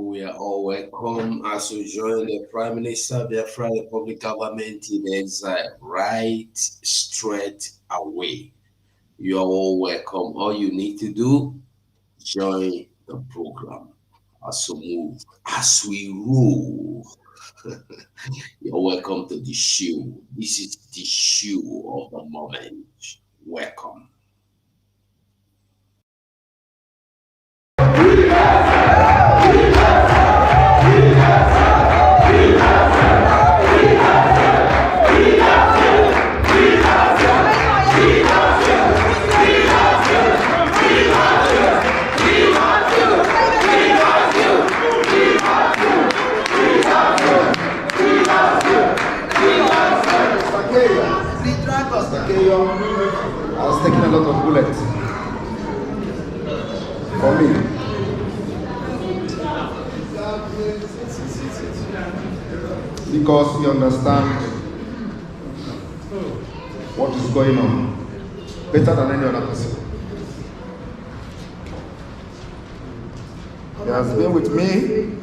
We are all welcome as we join the Prime Minister Biafra Republic Government in exile right straight away. You are all welcome. All you need to do, join the program as we move, as we roll. You're welcome to the show. This is the show of the moment. Welcome. I was taking a lot of bullets for me. Because you understand what is going on better than any other person. He has been with me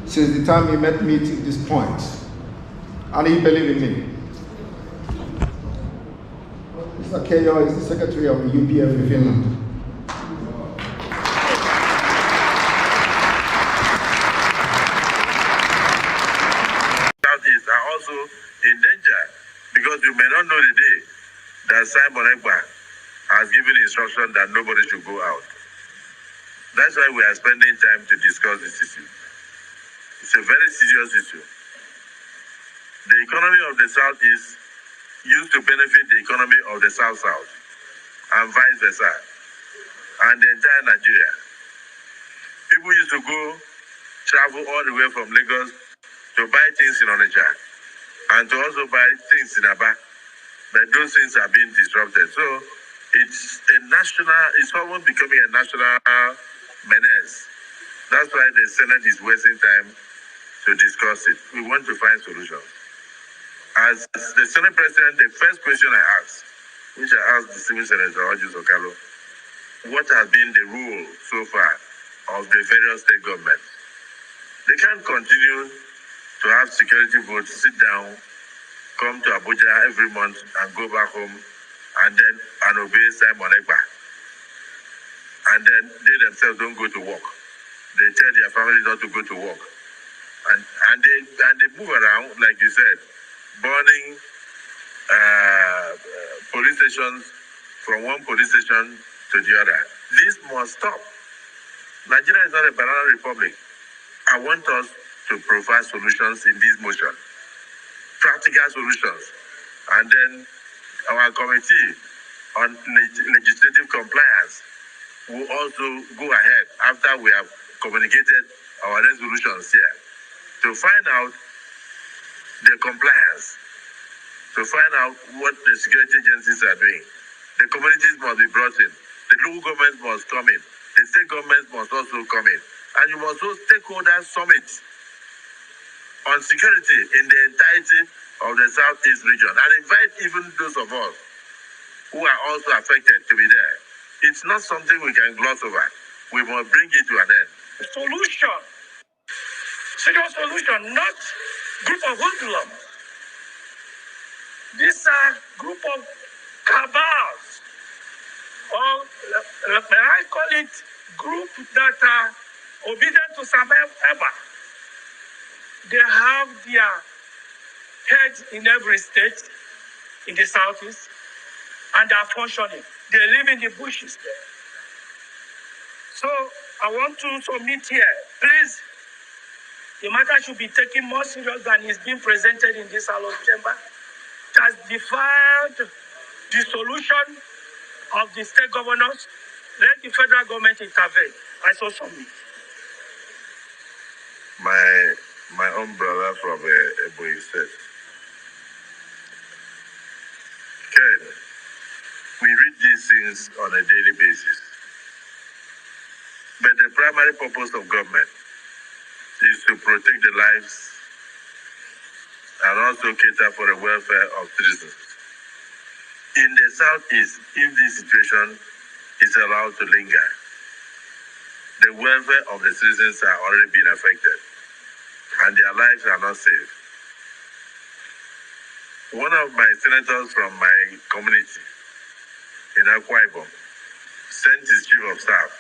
since the time he met me to this point, and he believed in me. Mr. Keyo is the secretary of the UPF in Finland. Southeast are also in danger because you may not know the day that Simon Ekpa has given instruction that nobody should go out. That's why we are spending time to discuss this issue. It's a very serious issue. The economy of the Southeast used to benefit the economy of the South-South and vice versa, and the entire Nigeria. People used to travel all the way from Lagos to buy things in Onitsha and to also buy things in Aba, but those things are being disrupted. So it's almost becoming a national menace. That's why the Senate is wasting time to discuss it. We want to find solutions. As the Senate President, the first question I asked, which I asked the Civil Senator, Ojus Okalo, what has been the rule so far of the various state governments? They can't continue to have security votes, sit down, come to Abuja every month and go back home and obey Simon Ekpa. And then they themselves don't go to work. They tell their families not to go to work. And they move around, like you said, burning police stations from one police station to the other. This must stop. Nigeria is not a banana republic. I want us to provide solutions in this motion, practical solutions. And then our committee on legislative compliance will also go ahead after we have communicated our resolutions here to find out the compliance, to find out what the security agencies are doing. The communities must be brought in. The local governments must come in. The state governments must also come in. And you must hold stakeholder summits on security in the entirety of the Southeast region and invite even those of us who are also affected to be there. It's not something we can gloss over. We must bring it to an end. Solution. Serious solution, not group of hoodlums. These are group of cabals, or may I call it group that are obedient to Sam Eba. They have their heads in every state in the Southeast, and they are functioning. They live in the bushes there. So I want to submit here, please, the matter should be taken more serious than is being presented in this House chamber. It has defied the solution of the state governors. Let the federal government intervene. I so submit. My own brother from Ebonyi State. Ken, we read these things on a daily basis. But the primary purpose of government is to protect the lives and also cater for the welfare of citizens. In the Southeast, if this situation is allowed to linger, the welfare of the citizens are already being affected, and their lives are not safe. One of my senators from my community in Akwa Ibom sent his chief of staff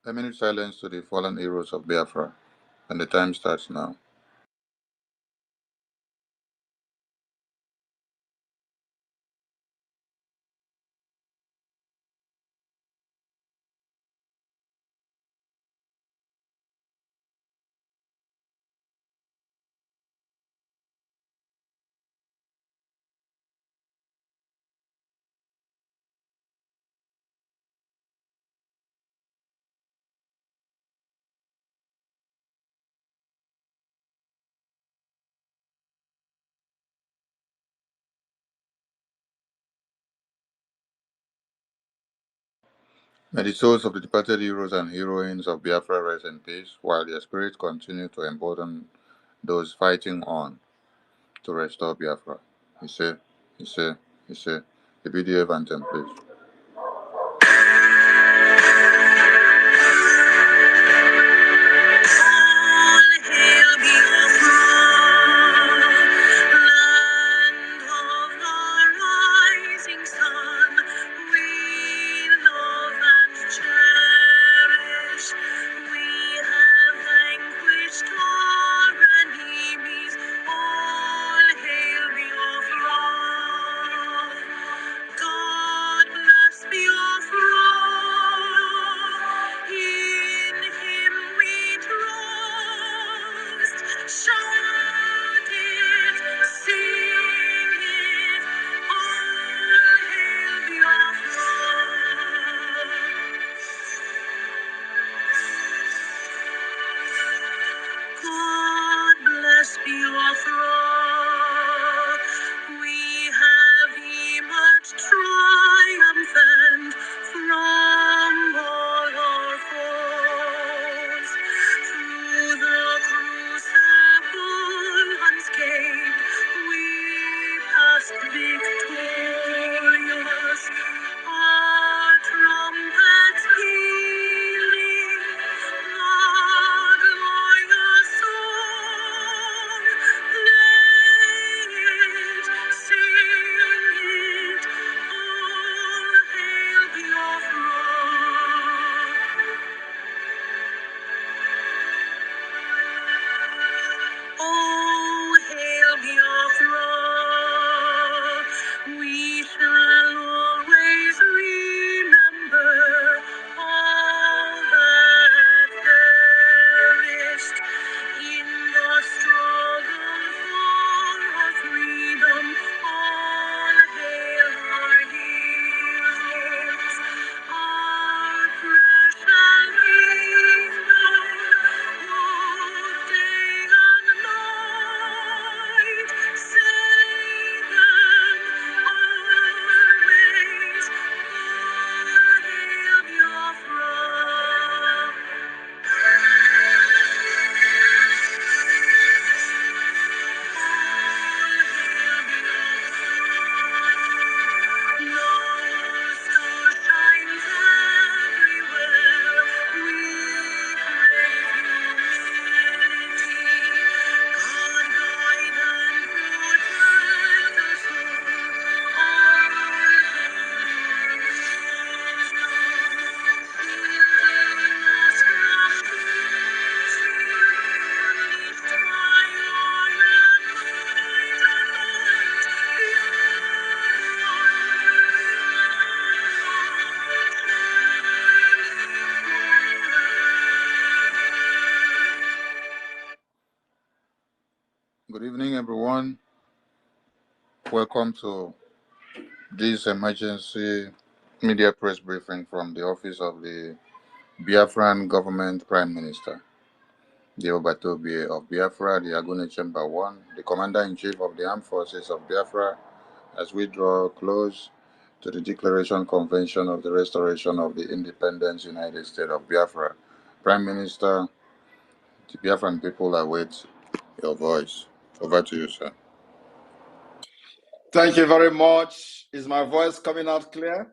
A minute silence to the fallen heroes of Biafra, and the time starts now. May the souls of the departed heroes and heroines of Biafra rest in peace, while their spirits continue to embolden those fighting on to restore Biafra. Ise, Ise, Ise. The BDF anthem, please. All hail Biafra! Welcome to this emergency media press briefing from the office of the Biafran Government Prime Minister, the Obatobie of Biafra, the Agune Chamber 1, the Commander-in-Chief of the Armed Forces of Biafra, as we draw close to the Declaration Convention of the Restoration of the Independence United States of Biafra. Prime Minister, the Biafran people await your voice. Over to you, sir. Thank you very much. Is my voice coming out clear?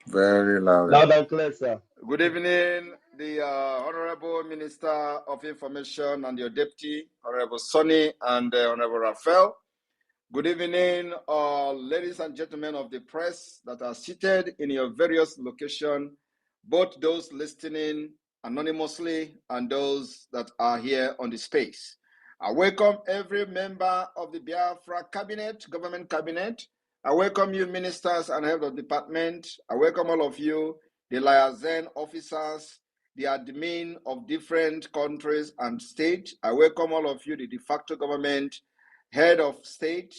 Very loud. Loud and clear, sir. Good evening, the Honorable Minister of Information and your Deputy, Honorable Sonny and Honorable Raphael. Good evening, ladies and gentlemen of the press that are seated in your various locations, both those listening anonymously and those that are here on the space. I welcome every member of the Biafra cabinet, government cabinet. I welcome you ministers and head of department. I welcome all of you, the liaison officers, the admin of different countries and states. I welcome all of you, the de facto government, head of state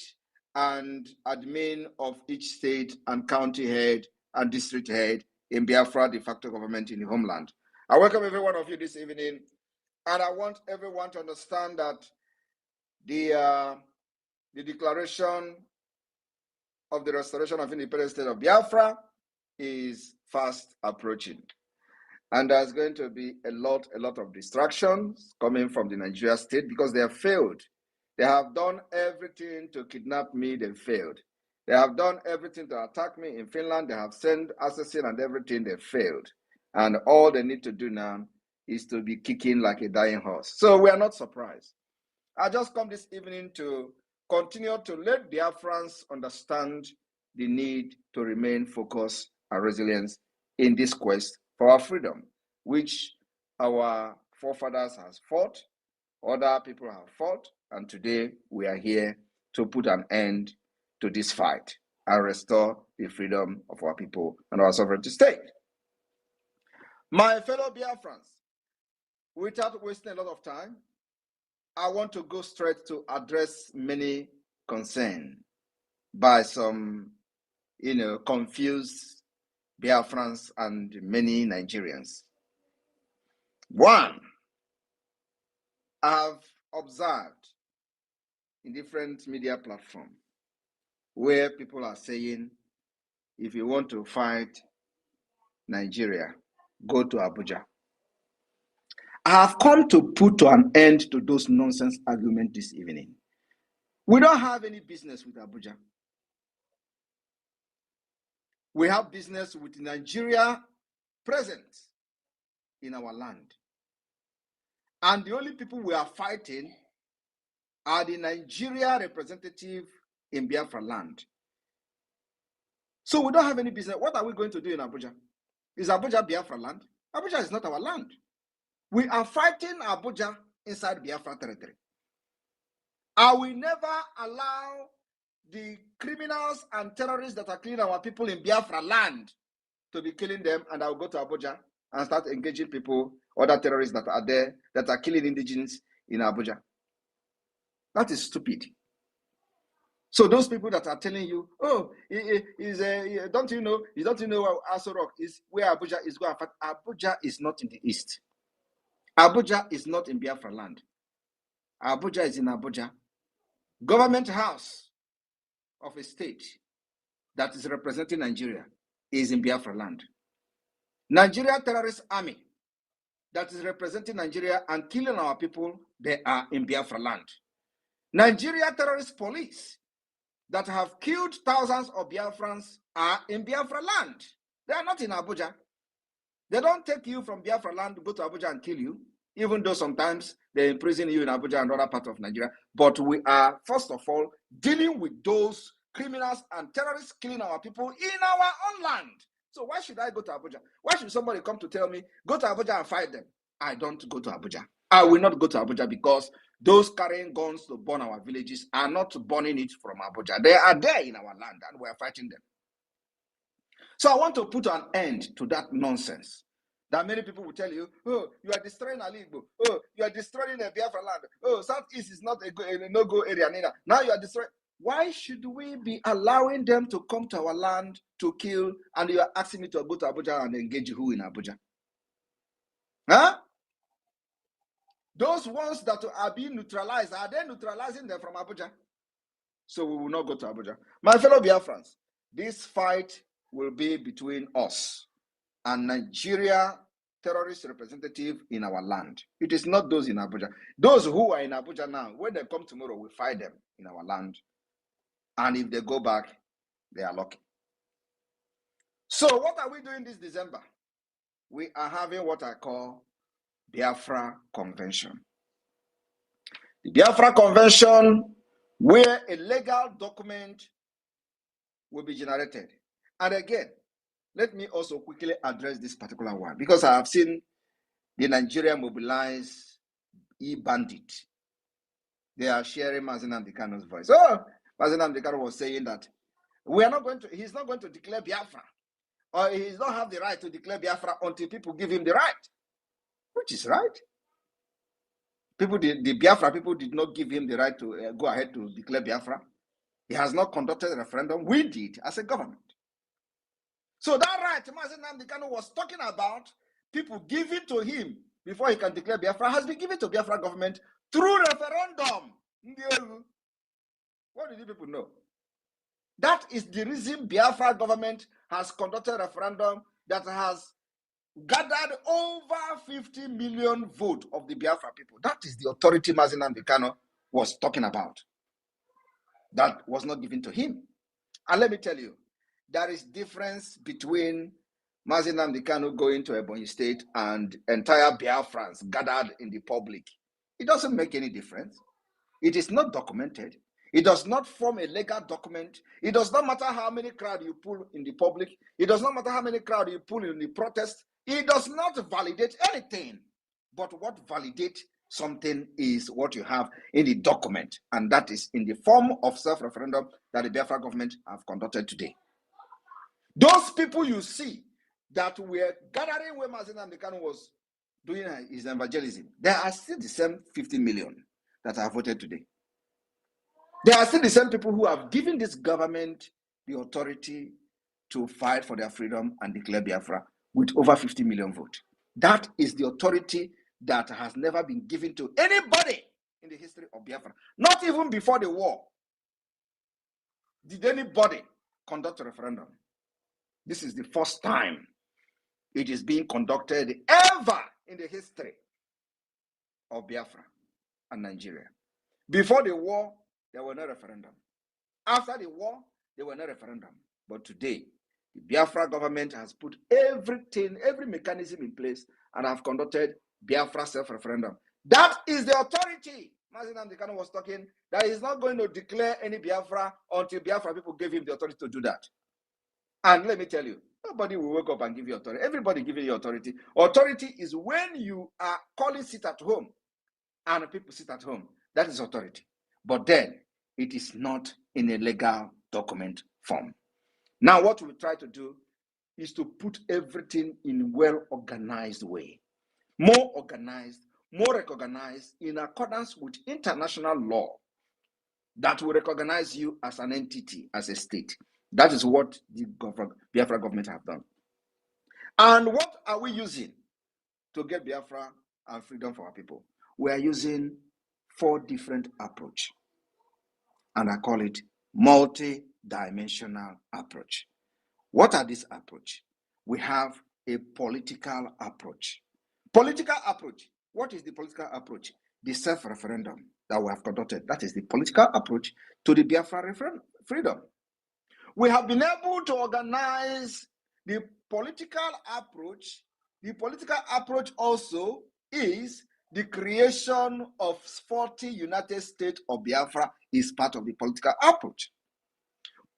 and admin of each state and county head and district head in Biafra de facto government in the homeland. I welcome every one of you this evening, and I want everyone to understand that the declaration of the restoration of independent state of Biafra is fast approaching. And there's going to be a lot of distractions coming from the Nigeria state because they have failed. They have done everything to kidnap me, they failed. They have done everything to attack me in Finland. They have sent assassin and everything, they failed. And all they need to do now is to be kicking like a dying horse. So we are not surprised. I just come this evening to continue to let Biafrans understand the need to remain focused and resilient in this quest for our freedom, which our forefathers has fought, other people have fought, and today we are here to put an end to this fight and restore the freedom of our people and our sovereignty state. My fellow Biafrans, without wasting a lot of time, I want to go straight to address many concerns by some, confused Biafrans and many Nigerians. One, I have observed in different media platforms where people are saying, if you want to fight Nigeria, go to Abuja. I have come to put an end to those nonsense arguments this evening. We don't have any business with Abuja. We have business with Nigeria present in our land. And the only people we are fighting are the Nigeria representative in Biafra land. So we don't have any business. What are we going to do in Abuja? Is Abuja Biafra land? Abuja is not our land. We are fighting Abuja inside Biafra territory. I will never allow the criminals and terrorists that are killing our people in Biafra land to be killing them, and I will go to Abuja and start engaging people, other terrorists that are there, that are killing indigenes in Abuja. That is stupid. So those people that are telling you, oh, don't you know where Aso Rock is, where Abuja is going? Abuja is not in the east. Abuja is not in Biafra land. Abuja is in Abuja. Government house of a state that is representing Nigeria is in Biafra land. Nigeria terrorist army that is representing Nigeria and killing our people, they are in Biafra land. Nigeria terrorist police that have killed thousands of Biafrans are in Biafra land. They are not in Abuja. They don't take you from Biafra land to go to Abuja and kill you, even though sometimes they imprison you in Abuja and other parts of Nigeria. But we are, first of all, dealing with those criminals and terrorists killing our people in our own land. So why should I go to Abuja? Why should somebody come to tell me, go to Abuja and fight them? I don't go to Abuja. I will not go to Abuja because those carrying guns to burn our villages are not burning it from Abuja. They are there in our land and we are fighting them. So I want to put an end to that nonsense. That many people will tell you, oh, you are destroying Aligbo. Oh, you are destroying the Biafra land. Oh, Southeast is not a no-go area neither. Now you are destroying. Why should we be allowing them to come to our land to kill, and you are asking me to go to Abuja and engage who in Abuja? Huh? Those ones that are being neutralized, are they neutralizing them from Abuja? So we will not go to Abuja. My fellow Biafrans, this fight will be between us and Nigeria terrorist representative in our land. It is not those in Abuja. Those who are in Abuja now, when they come tomorrow, we fight them in our land. And if they go back, they are lucky. So what are we doing this December? We are having what I call Biafra Convention. The Biafra Convention, where a legal document will be generated. And again, let me also quickly address this particular one, because I have seen the Nigeria mobilize e-bandit. They are sharing Mazi Nnamdi Kanu's voice. Oh, Mazi Nnamdi Kanu was saying that he's not going to declare Biafra, or he does not have the right to declare Biafra until people give him the right, which is right. The Biafra people did not give him the right to go ahead to declare Biafra. He has not conducted a referendum. We did as a government. So that right Mazi Nnamdi Kanu was talking about, people give it to him before he can declare Biafra, has been given to Biafra government through referendum. What did you people know? That is the reason Biafra government has conducted a referendum that has gathered over 50 million votes of the Biafra people. That is the authority Mazi Nnamdi Kanu was talking about. That was not given to him. And let me tell you, there is difference between Mazi Nnamdi Kanu going to Ebonyi State and entire Biafrans gathered in the public. It doesn't make any difference. It is not documented. It does not form a legal document. It does not matter how many crowd you pull in the public. It does not matter how many crowd you pull in the protest. It does not validate anything. But what validates something is what you have in the document, and that is in the form of self-referendum that the Biafra government have conducted today. Those people you see that were gathering where Mazi Nnamdi Kanu was doing his evangelism, there are still the same 50 million that have voted today. There are still the same people who have given this government the authority to fight for their freedom and declare Biafra with over 50 million votes. That is the authority that has never been given to anybody in the history of Biafra. Not even before the war did anybody conduct a referendum. This is the first time it is being conducted ever in the history of Biafra and Nigeria. Before the war, there were no referendum. After the war, there were no referendum. But today, the Biafra government has put everything, every mechanism in place, and have conducted Biafra self-referendum. That is the authority. Mazi Nnamdi Kanu was talking that he's not going to declare any Biafra until Biafra people gave him the authority to do that. And let me tell you, nobody will wake up and give you authority. Everybody giving you authority. Authority is when you are calling sit at home and people sit at home. That is authority. But then it is not in a legal document form. Now, what we try to do is to put everything in a well-organized way. More organized, more recognized in accordance with international law that will recognize you as an entity, as a state. That is what the Biafra government have done. And what are we using to get Biafra and freedom for our people? We are using 4 different approaches. And I call it multi-dimensional approach. What are these approaches? We have a political approach. Political approach. What is the political approach? The self-referendum that we have conducted. That is the political approach to the Biafra freedom. We have been able to organize the political approach. The political approach also is the creation of 40 United States of Biafra is part of the political approach.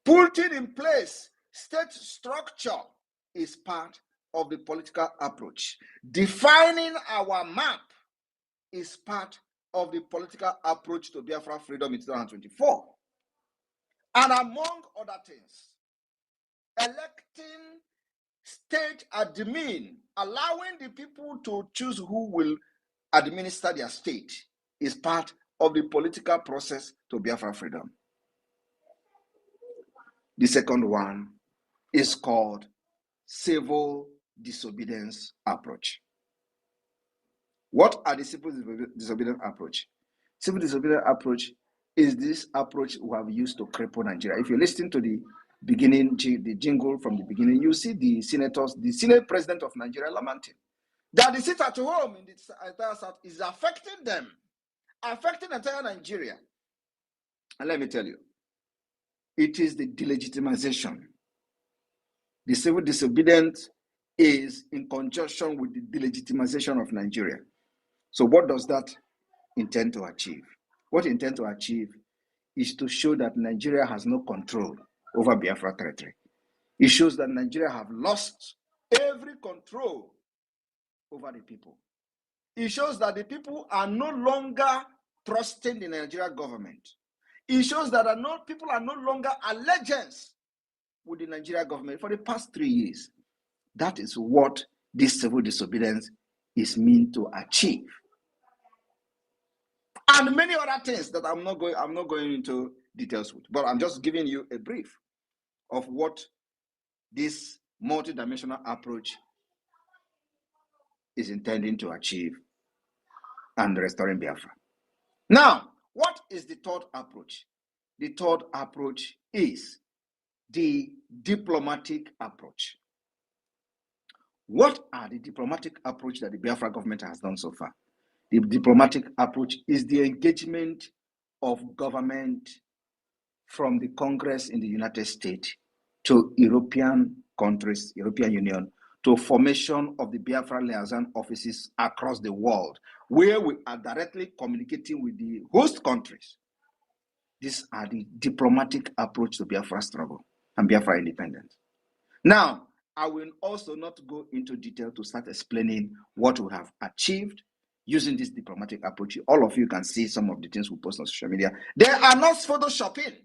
Putting in place state structure is part of the political approach. Defining our map is part of the political approach to Biafra freedom in 2024. And among other things, electing state admin, allowing the people to choose who will administer their state, is part of the political process to Biafra freedom. The second one is called civil disobedience approach. What are the civil disobedience approach? Civil disobedience approach is this approach we have used to cripple Nigeria. If you listen to the beginning, the jingle from the beginning, you see the senators, the Senate President of Nigeria lamenting that the sit at home in the entire South is affecting them, affecting entire Nigeria. And let me tell you, it is the delegitimization. The civil disobedience is in conjunction with the delegitimization of Nigeria. So what does that intend to achieve? What it intends to achieve is to show that Nigeria has no control over Biafra territory. It shows that Nigeria have lost every control over the people. It shows that the people are no longer trusting the Nigerian government. It shows that people are no longer allegiance with the Nigerian government for the past 3 years. That is what this civil disobedience is meant to achieve. And many other things that I'm not going into details with, but I'm just giving you a brief of what this multidimensional approach is intending to achieve and restoring Biafra. Now, what is the third approach? The third approach is the diplomatic approach. What are the diplomatic approach that the Biafra government has done so far? The diplomatic approach is the engagement of government from the Congress in the United States to European countries, European Union, to formation of the Biafra liaison offices across the world, where we are directly communicating with the host countries. These are the diplomatic approach to Biafra struggle and Biafra independence. Now, I will also not go into detail to start explaining what we have achieved using this diplomatic approach. All of you can see some of the things we post on social media. They are not photoshopping.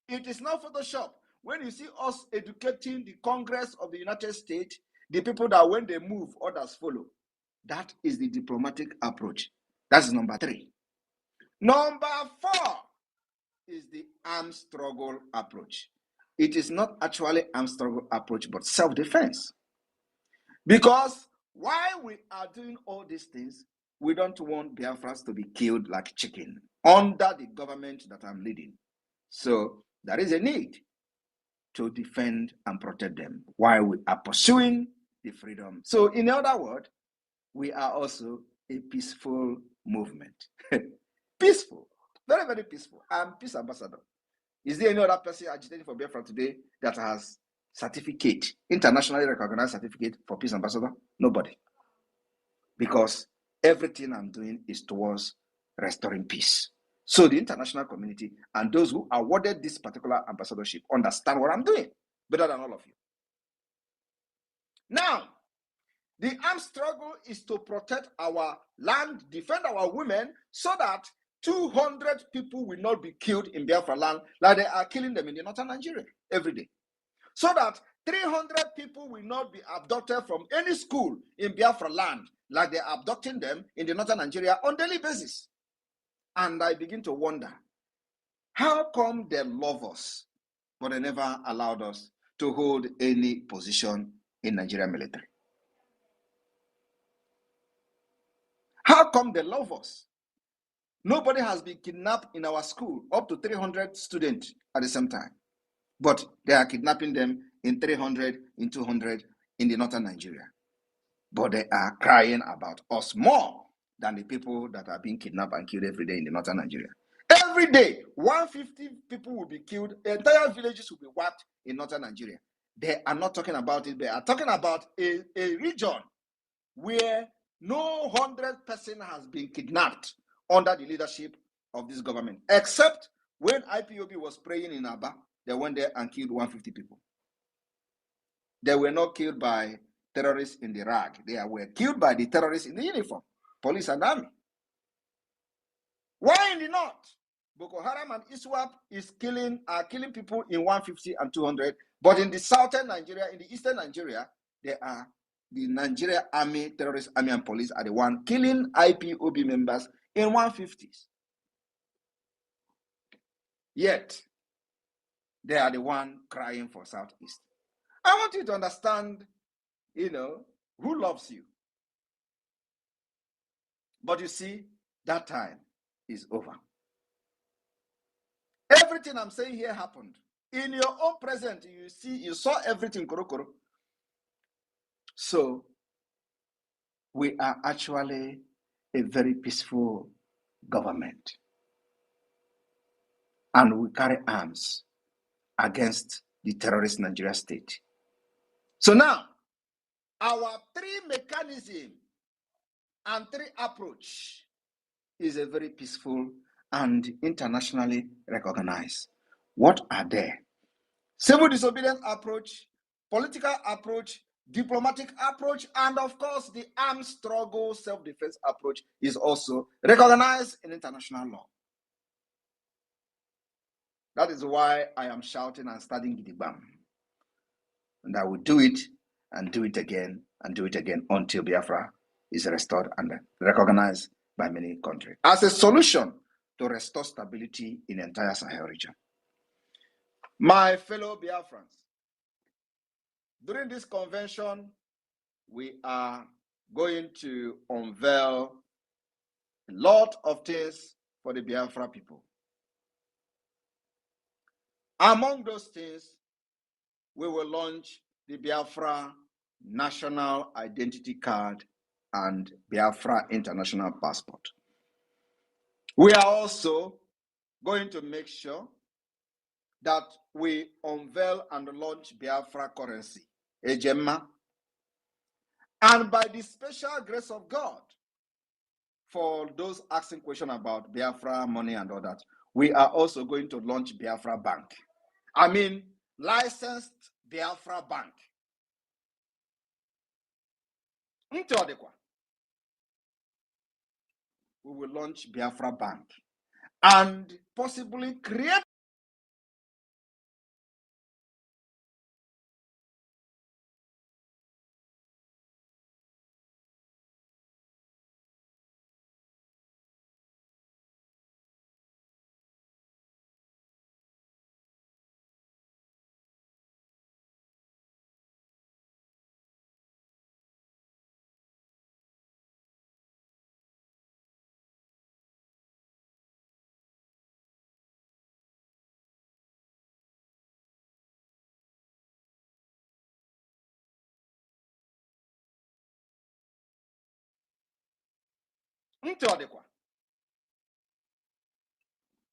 It is not Photoshop. When you see us educating the Congress of the United States, the people that when they move, others follow. That is the diplomatic approach. That's number 3. Number 4 is the armed struggle approach. It is not actually armed struggle approach, but self-defense. Because while we are doing all these things, we don't want Biafras to be killed like chicken under the government that I'm leading. So there is a need to defend and protect them while we are pursuing the freedom. So in other words, we are also a peaceful movement. Peaceful, very, very peaceful. I'm peace ambassador. Is there any other person agitating for Biafra today that has certificate, internationally recognized certificate for peace ambassador? Nobody. Because everything I'm doing is towards restoring peace. So the international community and those who awarded this particular ambassadorship understand what I'm doing better than all of you. Now, the armed struggle is to protect our land, defend our women, so that 200 people will not be killed in Biafra land like they are killing them in the northern Nigeria every day. So that 300 people will not be abducted from any school in Biafra land like they are abducting them in the northern Nigeria on a daily basis. And I begin to wonder, how come they love us, but they never allowed us to hold any position in Nigerian military? How come they love us? Nobody has been kidnapped in our school, up to 300 students at the same time. But they are kidnapping them in 300, in 200 in the northern Nigeria. But they are crying about us more than the people that are being kidnapped and killed every day in the northern Nigeria. Every day, 150 people will be killed. Entire villages will be wiped in northern Nigeria. They are not talking about it. They are talking about a region where no 100% has been kidnapped under the leadership of this government, except when IPOB was praying in Aba, they went there and killed 150 people. They were not killed by terrorists in the rag. They were killed by the terrorists in the uniform, police and army. Why in the north? Boko Haram and ISWAP are killing people in 150 and 200, but in the southern Nigeria, in the eastern Nigeria, they are the Nigeria army, terrorist army and police are the one killing IPOB members in 150s. Yet, they are the one crying for Southeast. I want you to understand, who loves you. But you see, that time is over. Everything I'm saying here happened. In your own present, you saw everything, Korokoro. So, we are actually a very peaceful government. And we carry arms against the terrorist Nigeria state. So now, our three mechanism and three approach is a very peaceful and internationally recognized. What are they? Civil disobedience approach, political approach, diplomatic approach, and of course, the armed struggle self-defense approach is also recognized in international law. That is why I am shouting and studying Gidigbam. And I will do it and do it again and do it again until Biafra is restored and recognized by many countries as a solution to restore stability in the entire Sahel region. My fellow Biafrans, during this convention, we are going to unveil a lot of things for the Biafra people. Among those things, we will launch the Biafra National Identity Card and Biafra International Passport. We are also going to make sure that we unveil and launch Biafra currency, Ejema. And by the special grace of God, for those asking questions about Biafra money and all that, we are also going to launch Biafra Bank. I mean, licensed Biafra Bank. We will launch Biafra Bank and possibly create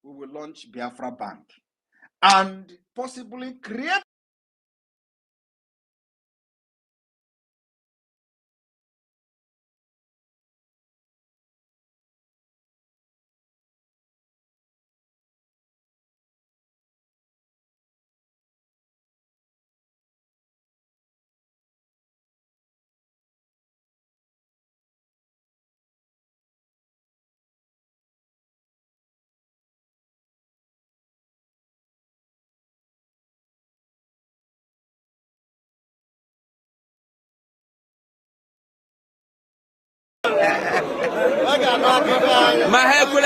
we will launch Biafra Bank and possibly create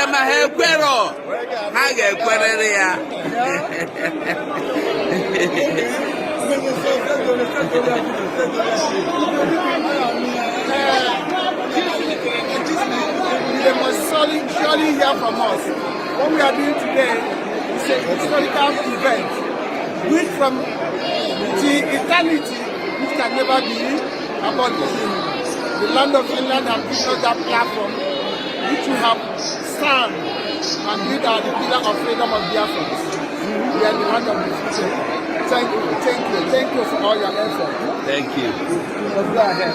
Mahekwero. Ha ga-ekwerere ya. They must surely hear from us. What we are doing today is a historical event, which from the eternity, which can never be abolished. The land of Finland has given us that platform, which we have stand and build our the pillar of freedom of Biafra. We are the land of the future. Thank you for all your effort. Thank you. Let's go ahead.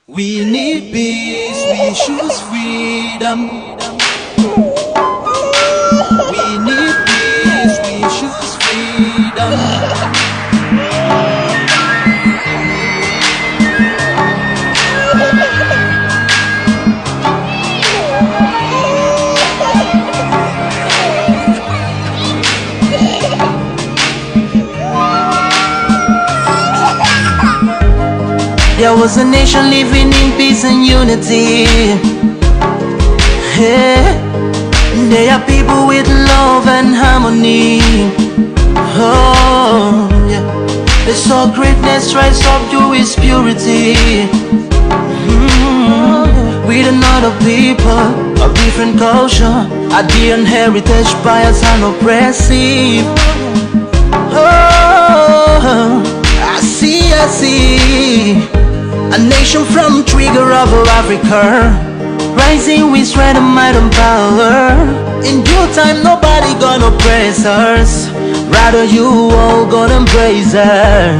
We need peace, we choose freedom. We need peace, we choose freedom. There was a nation living in peace and unity. Yeah. They are people with love and harmony. Oh, yeah. They saw greatness rise up to its purity. With another people of different culture, Ideal heritage bias and oppressive. Oh, I see. A nation from trigger of Africa, rising with strength and might and power. In due time, nobody gonna praise us. Rather, you all gonna embrace her.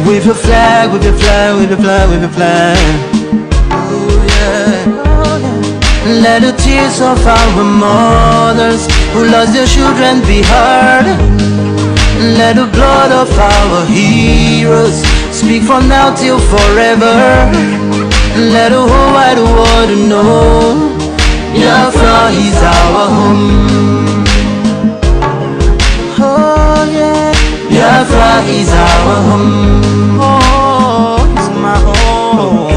With your flag, with your flag, with your flag, with your flag. Oh yeah. Let the tears of our mothers who lost their children be heard. Let the blood of our heroes speak from now till forever. Let the whole wide world know Biafra is our home. Oh yeah, Biafra is our home. Oh, it's my home.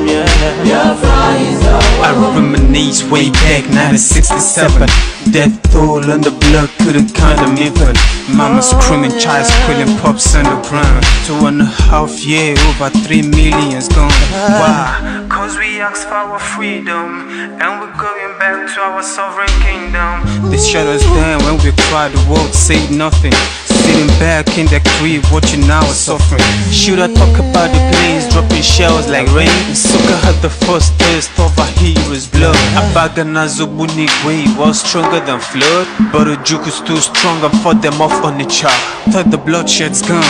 Yeah, Biafra is our home. I reminisce way back 1967. Death toll and the blood couldn't count them even. Mama screaming, child squealing, pops on the ground. 2.5 years, over 3 million's gone. Why? Cause we asked for our freedom, and we're going back to our sovereign kingdom. They shut us down when we cried, the world said nothing. Sitting back in the crib, watching our suffering. Should I talk about the planes dropping shells like rain? Suka had the first taste of a hero's blood. Abagana Zobunigwe was stronger than flood, but the juke is too strong and fought them off on the chart. Thought the bloodshed's gone,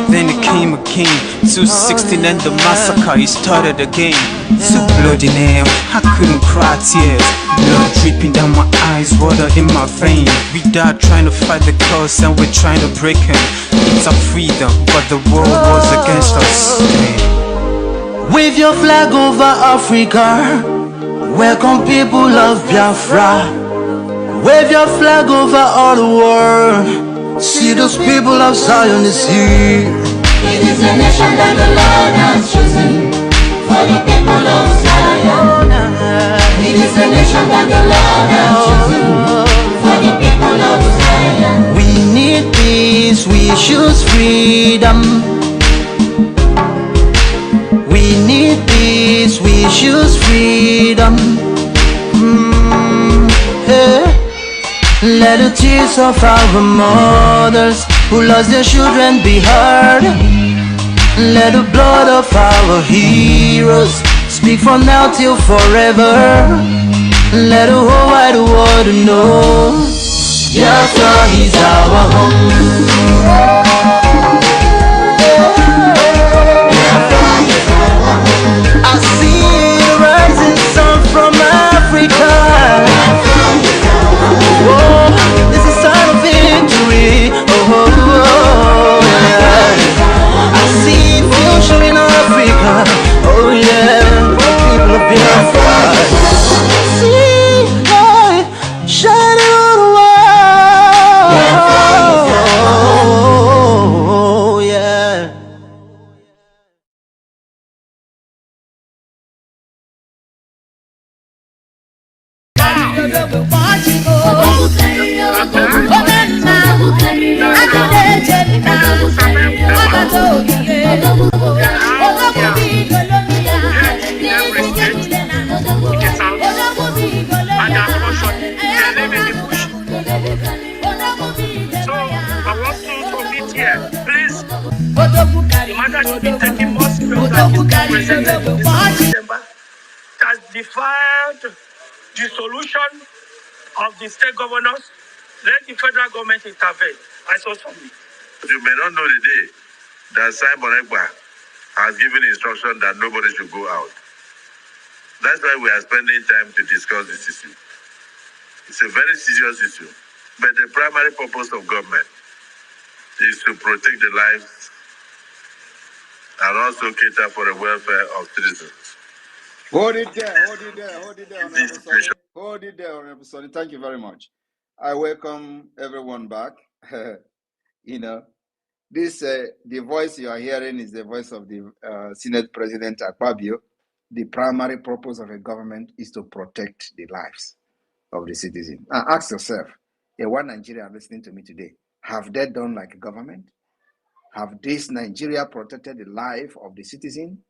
then it came again. 216 and the massacre, it started again. So bloody name, I couldn't cry tears. Blood dripping down my eyes, water in my vein. We died trying to fight the cause and we're trying to break him. It's our freedom, but the world was against us. Wave your flag over Africa. Welcome people of Biafra. Wave your flag over all the world. See those people of Zion is here. It is a nation that the Lord has chosen for the people of Zion. It is a nation that the Lord has chosen for the people of Zion. We need peace, we choose freedom. We need peace, we choose freedom. Yeah. Let the tears of our mothers who lost their children be heard. Let the blood of our heroes speak from now till forever. Let the whole wide world know Biafra is our home. I see the rising sun from Africa. Oh, this is a sign of victory. Oh, yeah. I see future in Africa. Oh yeah, people of Biafra. See light shining on the world. Has defied the solution of the state governors. Let the federal government intervene. I saw something. You may not know the day that Simon Ekpa has given instruction that nobody should go out. That's why we are spending time to discuss this issue. It's a very serious issue. But the primary purpose of government is to protect the lives and also cater for the welfare of citizens. Hold it there, Honorable Sonny. Hold it there, Honorable Sonny. Thank you very much. I welcome everyone back. This the voice you are hearing is the voice of the Senate President Akpabio. The primary purpose of a government is to protect the lives of the citizen. And ask yourself, one Nigeria listening to me today, have they done like a government? Have this Nigeria protected the life of the citizen?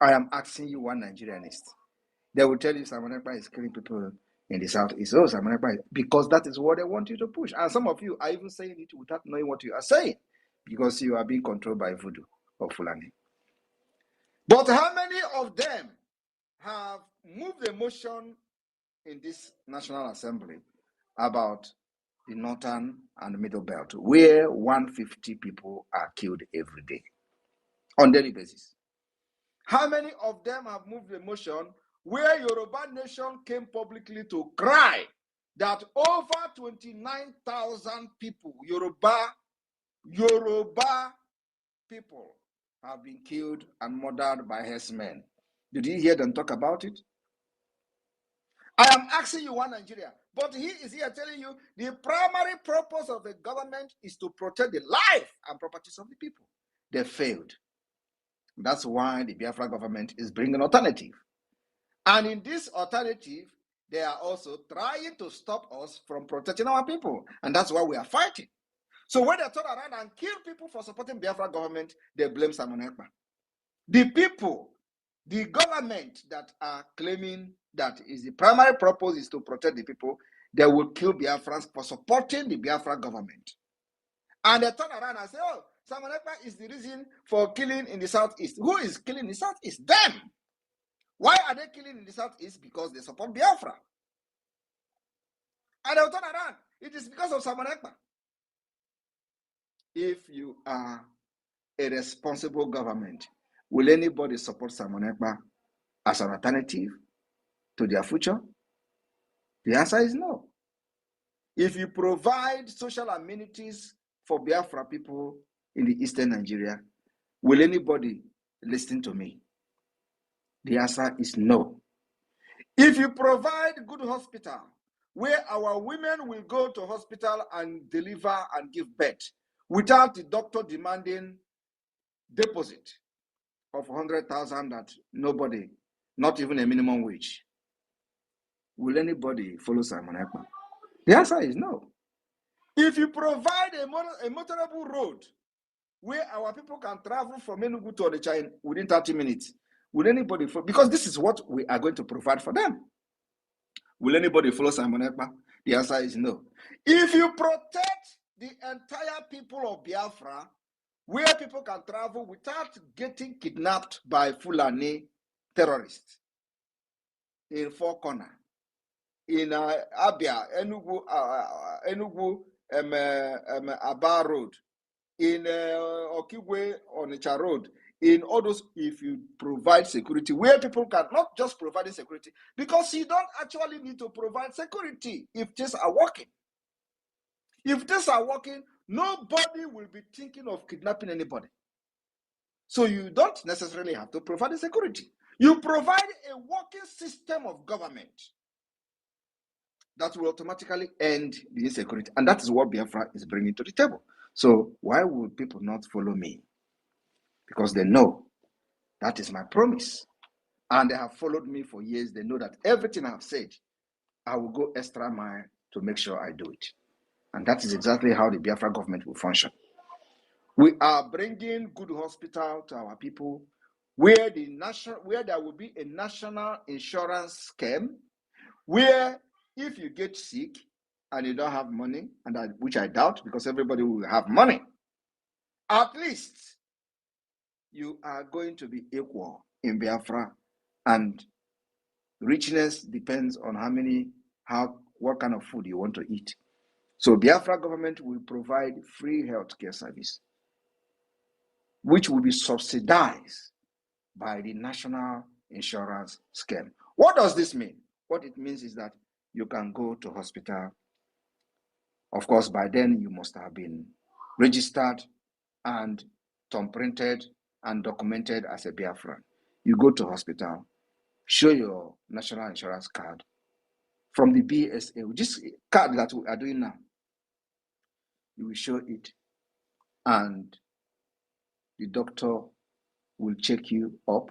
I am asking you, one Nigerianist. They will tell you Simon Ekpa is killing people in the southeast. Oh, Simon Ekpa, because that is what they want you to push. And some of you are even saying it without knowing what you are saying, because you are being controlled by voodoo or Fulani. But how many of them have moved a motion in this National Assembly about the northern and middle belt, where 150 people are killed every day on daily basis? How many of them have moved a motion where Yoruba Nation came publicly to cry that over 29,000 people, Yoruba people, have been killed and murdered by herdsmen? Did you hear them talk about it? I am asking you, one Nigeria, but he is here telling you the primary purpose of the government is to protect the life and properties of the people. They failed. That's why the Biafra government is bringing an alternative. And in this alternative, they are also trying to stop us from protecting our people. And that's why we are fighting. So when they turn around and kill people for supporting Biafra government, they blame Simon Ekpa. The people, the government that are claiming that is the primary purpose is to protect the people, they will kill Biafrans for supporting the Biafra government. And they turn around and say, oh, Simon Ekpa is the reason for killing in the southeast. Who is killing in the southeast? Them. Why are they killing in the southeast? Because they support Biafra. And they'll turn around. It is because of Simon Ekpa. If you are a responsible government, will anybody support Simon Ekpa as an alternative to their future? The answer is no. If you provide social amenities for Biafra people in the eastern Nigeria, will anybody listen to me? The answer is no. If you provide good hospital where our women will go to hospital and deliver and give birth without the doctor demanding deposit of 100,000 that nobody, not even a minimum wage, will anybody follow Simon Ekpa? The answer is no. If you provide a motorable road where our people can travel from Enugu to Onitsha within 30 minutes, will anybody follow? Because this is what we are going to provide for them. Will anybody follow Simon Ekpa? The answer is no. If you protect the entire people of Biafra, where people can travel without getting kidnapped by Fulani terrorists in Four Corner, in Abia, Enugu, Aba Road, in Okigwe, Onitsha Road, in all those, if you provide security, where people can not just provide security, because you don't actually need to provide security if things are working. If things are working, nobody will be thinking of kidnapping anybody. So you don't necessarily have to provide the security. You provide a working system of government that will automatically end the insecurity. And that is what Biafra is bringing to the table. So why would people not follow me? Because they know that is my promise. And they have followed me for years. They know that everything I have said I will go extra mile to make sure I do it. And that is exactly how the Biafra government will function. We are bringing good hospital to our people, where there will be a national insurance scheme, where if you get sick and you don't have money, which I doubt because everybody will have money, at least you are going to be equal in Biafra, and richness depends on what kind of food you want to eat. So Biafra government will provide free healthcare service, which will be subsidized by the national insurance scheme. What does this mean? What it means is that you can go to hospital. Of course, by then you must have been registered and thumbprinted and documented as a Biafran. You go to hospital, show your national insurance card from the BSA, this card that we are doing now. You will show it, and the doctor will check you up,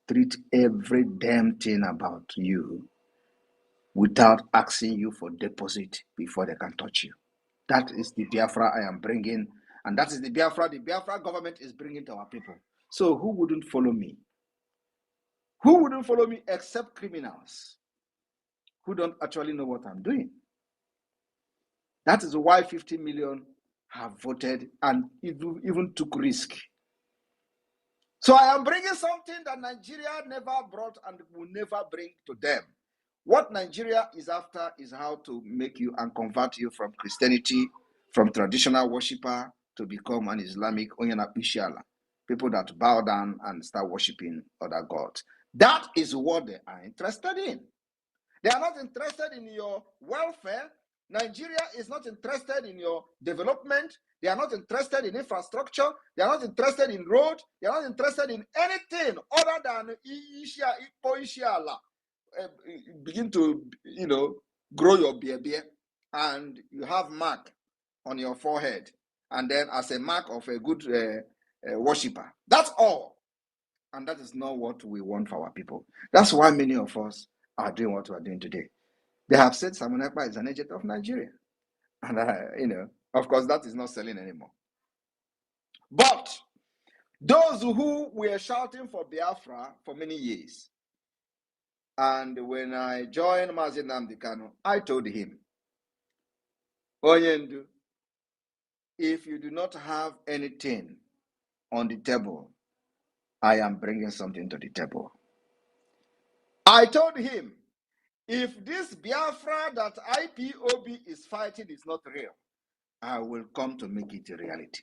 treat every damn thing about you without asking you for deposit before they can touch you. That is the Biafra I am bringing, and that is the Biafra government is bringing to our people. So who wouldn't follow me? Who wouldn't follow me except criminals who don't actually know what I'm doing? That is why 50 million have voted and even took risk. So I am bringing something that Nigeria never brought and will never bring to them. What Nigeria is after is how to make you and convert you from Christianity, from traditional worshiper, to become an Islamic Onyana Pishala, people that bow down and start worshiping other gods. That is what they are interested in. They are not interested in your welfare. Nigeria is not interested in your development. They are not interested in infrastructure. They are not interested in road. They are not interested in anything other than begin to, grow your beer, and you have mark on your forehead, and then as a mark of a good worshiper. That's all. And that is not what we want for our people. That's why many of us are doing what we are doing today. They have said Simon Ekpa is an agent of Nigeria. And, of course, that is not selling anymore. But those who were shouting for Biafra for many years, and when I joined Mazi Nnamdi Kanu, I told him, Onyendu, if you do not have anything on the table, I am bringing something to the table. I told him, if this Biafra that IPOB is fighting is not real, I will come to make it a reality.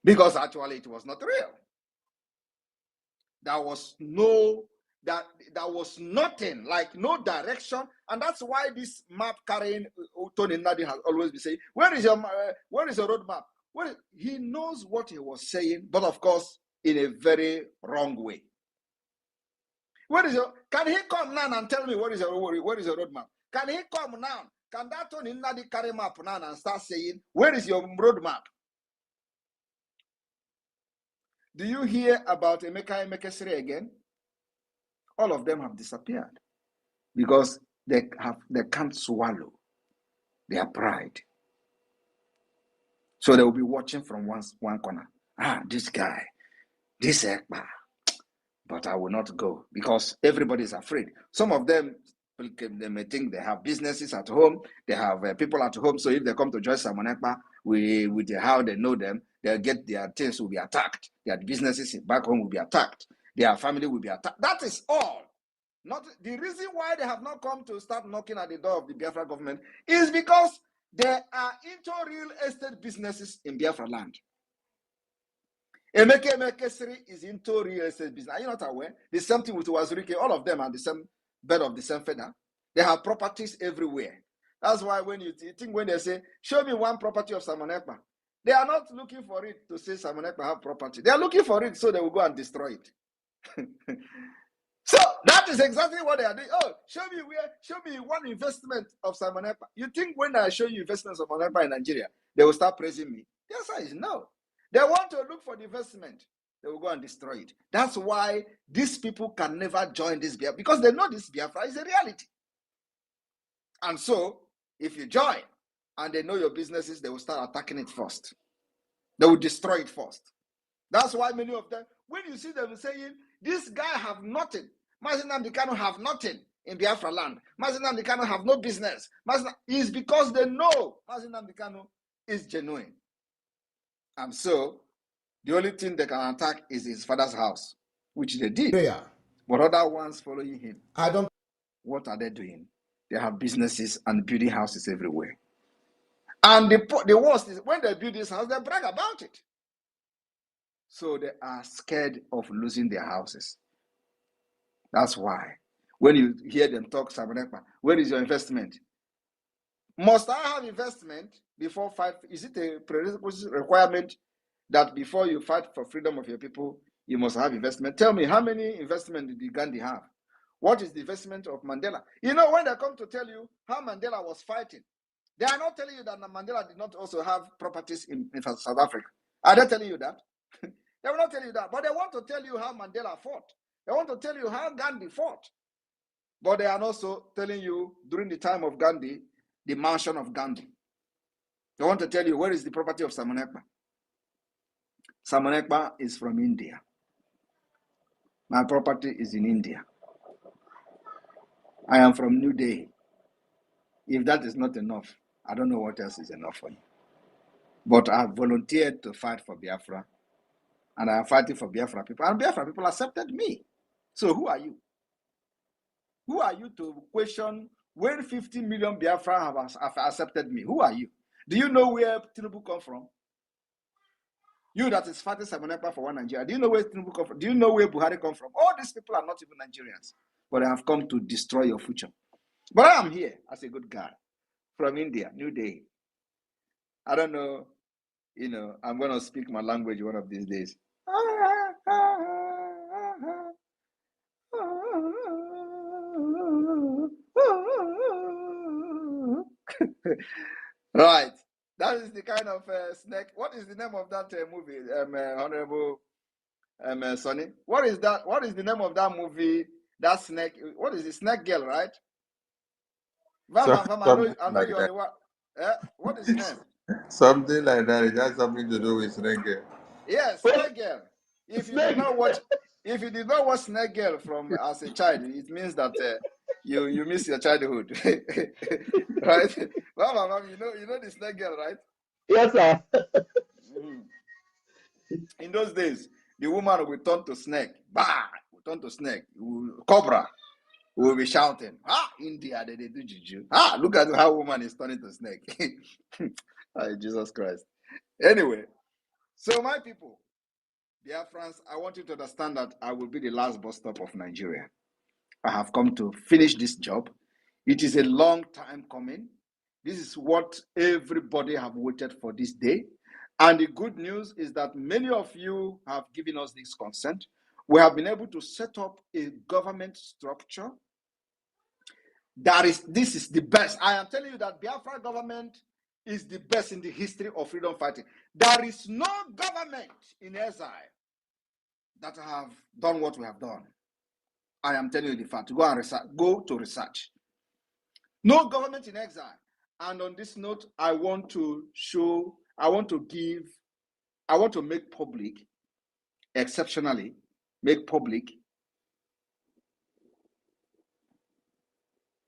Because actually it was not real. There was nothing, like no direction, and that's why this map carrying Tony Nadi has always been saying, where is your roadmap? He knows what he was saying, but of course in a very wrong way. Can he come now and tell me where is your roadmap? Can he come now? Can that Tony Nadi carry map now and start saying, where is your roadmap? Do you hear about Emeka Emekesiri again? All of them have disappeared because they can't swallow their pride. So they will be watching from one corner. This guy, this Ekpa. But I will not go because everybody is afraid. Some of them, they may think they have businesses at home, they have people at home. So if they come to join Simon Ekpa, with how they know them, they'll get their things will be attacked. Their businesses back home will be attacked. Their family will be attacked. That is all. Not the reason why they have not come to start knocking at the door of the Biafra government is because they are into real estate businesses in Biafra land. Emeka Emekesiri is into real estate business. Are you not aware? The same thing with Wazirike. All of them are the same bed of the same feather. They have properties everywhere. That's why when you think when they say, show me one property of Simon Ekpa, they are not looking for it to say Simon Ekpa have property. They are looking for it so they will go and destroy it. So that is exactly what they are doing. Oh, show me one investment of Simon Ekpa. You think when I show you investments of Simon Ekpa in Nigeria, they will start praising me? The answer is no. They want to look for the investment. They will go and destroy it. That's why these people can never join this Biafra, because they know this Biafra is a reality. And so, if you join and they know your businesses, they will start attacking it first. They will destroy it first. That's why many of them, when you see them saying, this guy have nothing, Mazi Nnamdi Kanu have nothing in Biafra land, Mazi Nnamdi Kanu have no business, is because they know Mazi Nnamdi Kanu is genuine. And so, the only thing they can attack is his father's house, which they did. Yeah. But other ones following him, I don't. what are they doing? They have businesses and building houses everywhere. And the worst is when they build this house, they brag about it. So they are scared of losing their houses. That's why when you hear them talk, Ekpa, where is your investment? Must I have investment before fight? Is it a prerequisite requirement that before you fight for freedom of your people, you must have investment? Tell me, how many investment did Gandhi have? What is the investment of Mandela? You know, when they come to tell you how Mandela was fighting, they are not telling you that Mandela did not also have properties in South Africa. Are they telling you that? They will not tell you that. But they want to tell you how Mandela fought. They want to tell you how Gandhi fought. But they are also telling you, during the time of Gandhi, the mansion of Gandhi. They want to tell you, where is the property of Simon Ekpa? Simon Ekpa is from India. My property is in India. I am from New Delhi. If that is not enough, I don't know what else is enough for you. But I have volunteered to fight for Biafra, and I am fighting for Biafra people, and Biafra people accepted me. So who are you? Who are you to question when 50 million Biafra have accepted me? Who are you? Do you know where Tinubu come from? You that is fighting Simon Ekpa for one Nigeria. Do you know where Tinubu come from? Do you know where Buhari come from? All these people are not even Nigerians, but they have come to destroy your future. But I am here as a good guy from India, New Delhi. I don't know, I'm going to speak my language one of these days. Right. That is the kind of snake. What is the name of that movie, Honorable Sonny? What is that? What is the name of that movie? That snake. What is the snake girl, right? Vama, I know Like you're that. the one. What is the name? Something like that. It has something to do with reggae. Yes, Snake Girl. If you did not watch Snake Girl from as a child, it means that you miss your childhood, right? Mama, you know the Snake Girl, right? Yes, sir. In those days, the woman will turn to snake. Bah! Will turn to snake. Cobra. We will be shouting. India, they do juju. Look at how woman is turning to snake. Jesus Christ. Anyway, so my people, Biafrans, I want you to understand that I will be the last bus stop of Nigeria. I have come to finish this job. It is a long time coming. This is what everybody have waited for this day. And the good news is that many of you have given us this consent. We have been able to set up a government structure. This is the best. I am telling you that Biafra government is the best in the history of freedom fighting. There is no government in exile that have done what we have done. I am telling you the fact. Go and research. Go to research. No government in exile. And on this note, I want to make public, exceptionally, make public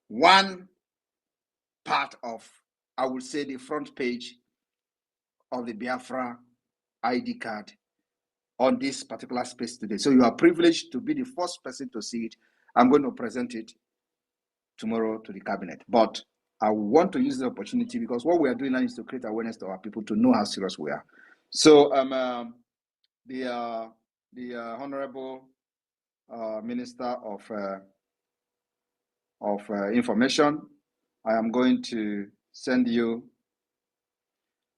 one part of, I would say, the front page of the Biafra ID card on this particular space today. So you are privileged to be the first person to see it. I'm going to present it tomorrow to the cabinet. But I want to use the opportunity because what we are doing now is to create awareness to our people to know how serious we are. So the Honorable Minister of Information, I am going to send you.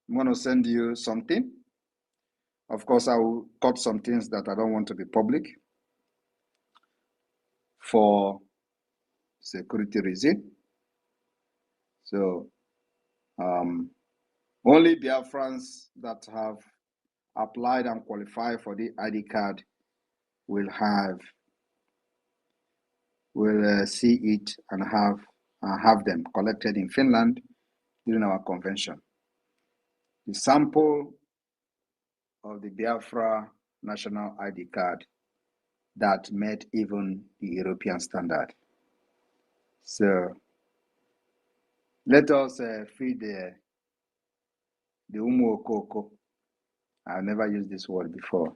I'm going to send you something. Of course, I will cut some things that I don't want to be public for security reason. So only Biafrans that have applied and qualified for the ID card will see it and have and have them collected in Finland during our convention. The sample of the Biafra national ID card that met even the European standard. So let us feed the Umu Okoko. I've never used this word before.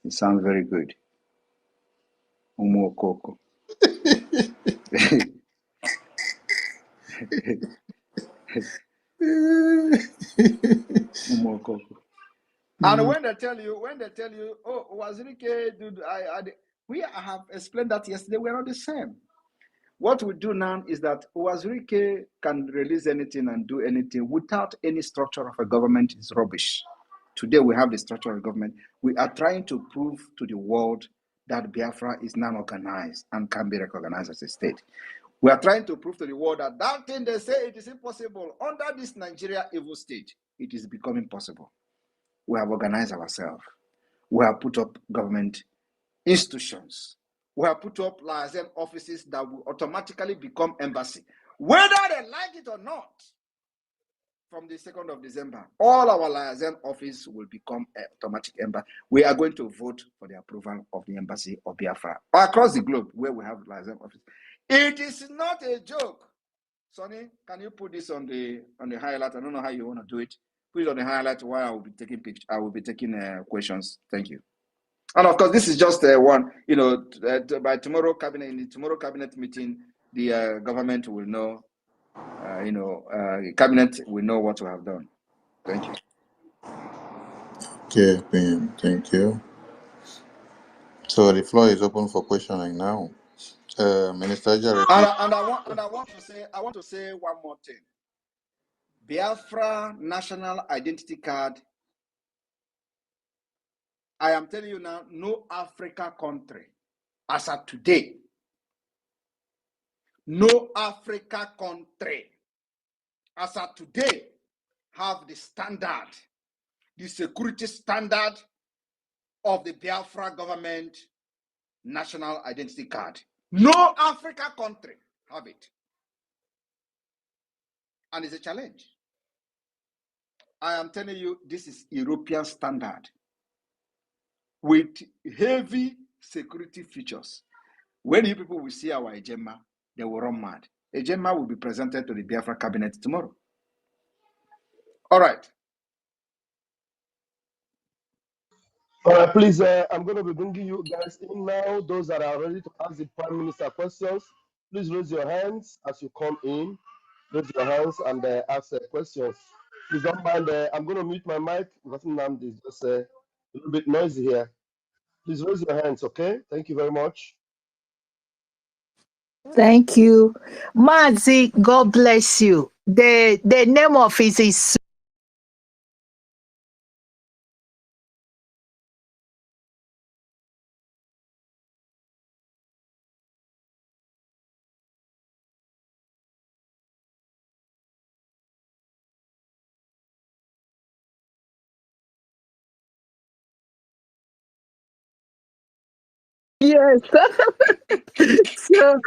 It sounds very good. Umu Okoko. Umu Okoko. And when they tell you, oh, Wazirike, dude, we have explained that yesterday, we're not the same. What we do now is that Wazirike can release anything and do anything without any structure of a government is rubbish. Today we have the structure of a government. We are trying to prove to the world that Biafra is now organized and can be recognized as a state. We are trying to prove to the world that that thing they say it is impossible under this Nigeria evil state, it is becoming possible. We have organized ourselves. We have put up government institutions. We have put up liaison offices that will automatically become embassy. Whether they like it or not, from the 2nd of December, all our liaison office will become automatic embassy. We are going to vote for the approval of the embassy of Biafra across the globe where we have liaison office. It is not a joke. Sonny, can you put this on the highlight? I don't know how you want to do it. Put it on the highlight while I will be taking pictures. I will be taking questions. Thank you. And of course, this is just one. You know, by tomorrow cabinet, in the tomorrow cabinet meeting, the government will know. The cabinet will know what we have done. Thank you. Okay, Ben, thank you. So the floor is open for questioning now. Minister Jarrett. And I want to say one more thing. Biafra national identity card. I am telling you now, no Africa country, as of today, no Africa country, as of today, have the standard, the security standard of the Biafra government national identity card. No Africa country have it. And it's a challenge. I am telling you, this is European standard with heavy security features. When you people will see our agenda, they will run mad. Agenda will be presented to the Biafra cabinet tomorrow. All right. All right, please, I'm going to be bringing you guys in now. Those that are ready to ask the Prime Minister questions, please raise your hands as you come in. Raise your hands and ask questions. Please don't mind, I'm going to mute my mic because Namdi is just a little bit noisy here. Please raise your hands, okay? Thank you very much. Thank you. Mazi, God bless you. The name of it is yes. So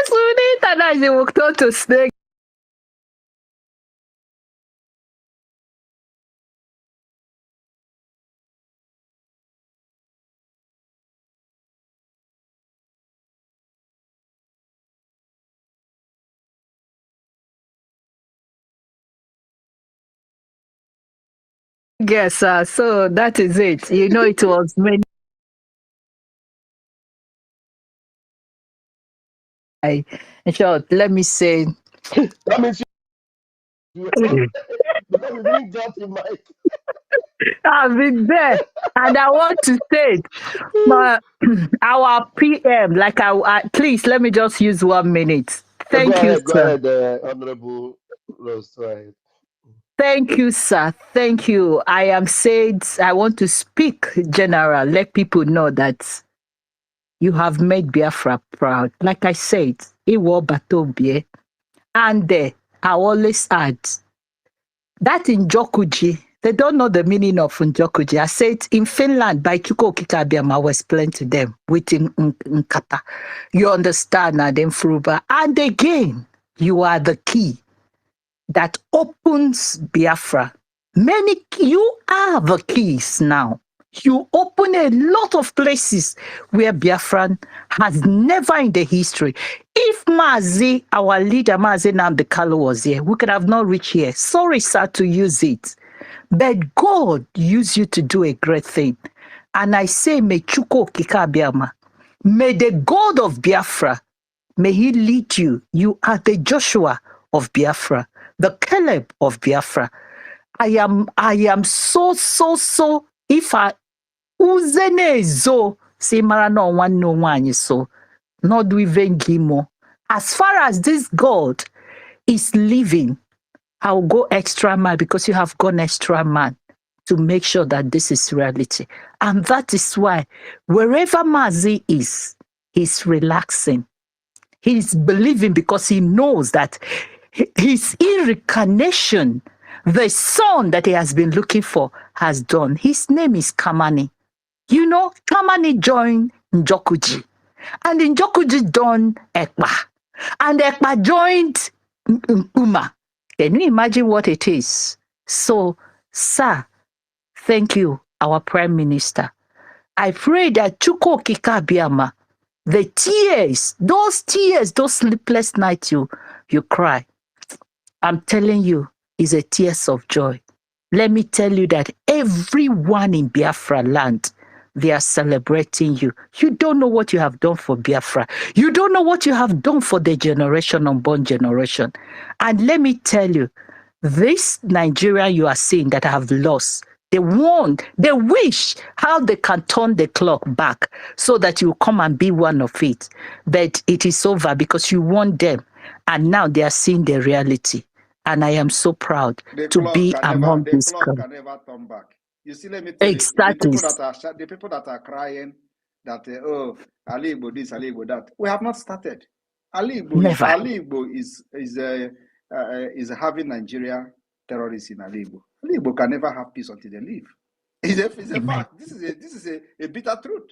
Sunita, na je wakto to snake. Yes, so that is it. You know, it was many. In short, let me say. That means you because you didn't get the mic. I've been there, and I want to say, but our PM, please let me just use 1 minute. Thank you, Go sir. ahead, Honorable Rose. Go ahead. Thank you, sir. Thank you. I am said I want to speak general, let people know that you have made Biafra proud. Like I said, Iwo Batobie. And I always add that in Jokuji, They don't know the meaning of Njokuji. I said in Finland, by Chuko Kikabiam, I will explain to them with Nkata. You understand, and then Fruba. And again, you are the key that opens Biafra. You are the keys now. You open a lot of places where Biafran has never in the history. If Mazi, our leader, Mazi Namdekalo was here, we could have not reached here. Sorry, sir, to use it. But God used you to do a great thing. And I say, may Chuko Kikabiama, may the God of Biafra, may he lead you. You are the Joshua of Biafra, the Caleb of Biafra. I am so, if I uzene zo, say mara no one no one so, not do even gimo. As far as this God is living, I'll go extra mile because you have gone extra mile to make sure that this is reality. And that is why wherever Mazi is, he's relaxing. He's believing because he knows that his reincarnation, the son that he has been looking for, has done. His name is Kamani. You know, Kamani joined Njokuji. And Njokuji joined Ekpa. And Ekpa joined Nkuma. Can you imagine what it is? So, sir, thank you, our Prime Minister. I pray that Chuko Kikabiama, the tears, those sleepless nights you cry, I'm telling you, is a tears of joy. Let me tell you that everyone in Biafra land, they are celebrating you. You don't know what you have done for Biafra. You don't know what you have done for the generation, unborn generation. And let me tell you, this Nigeria you are seeing that have lost, they want, they wish how they can turn the clock back so that you come and be one of it. But it is over because you want them. And now they are seeing the reality. And I am so proud to be among this clock crowd. can never turn back. You see, let me tell Exactly. you, the people that are crying that oh, Ali Igbo this, Ali Igbo that. We have not started. Ali Igbo is having Nigeria terrorists in Ali Igbo. Ali Igbo can never have peace until they leave. It's a fact. This is a bitter truth.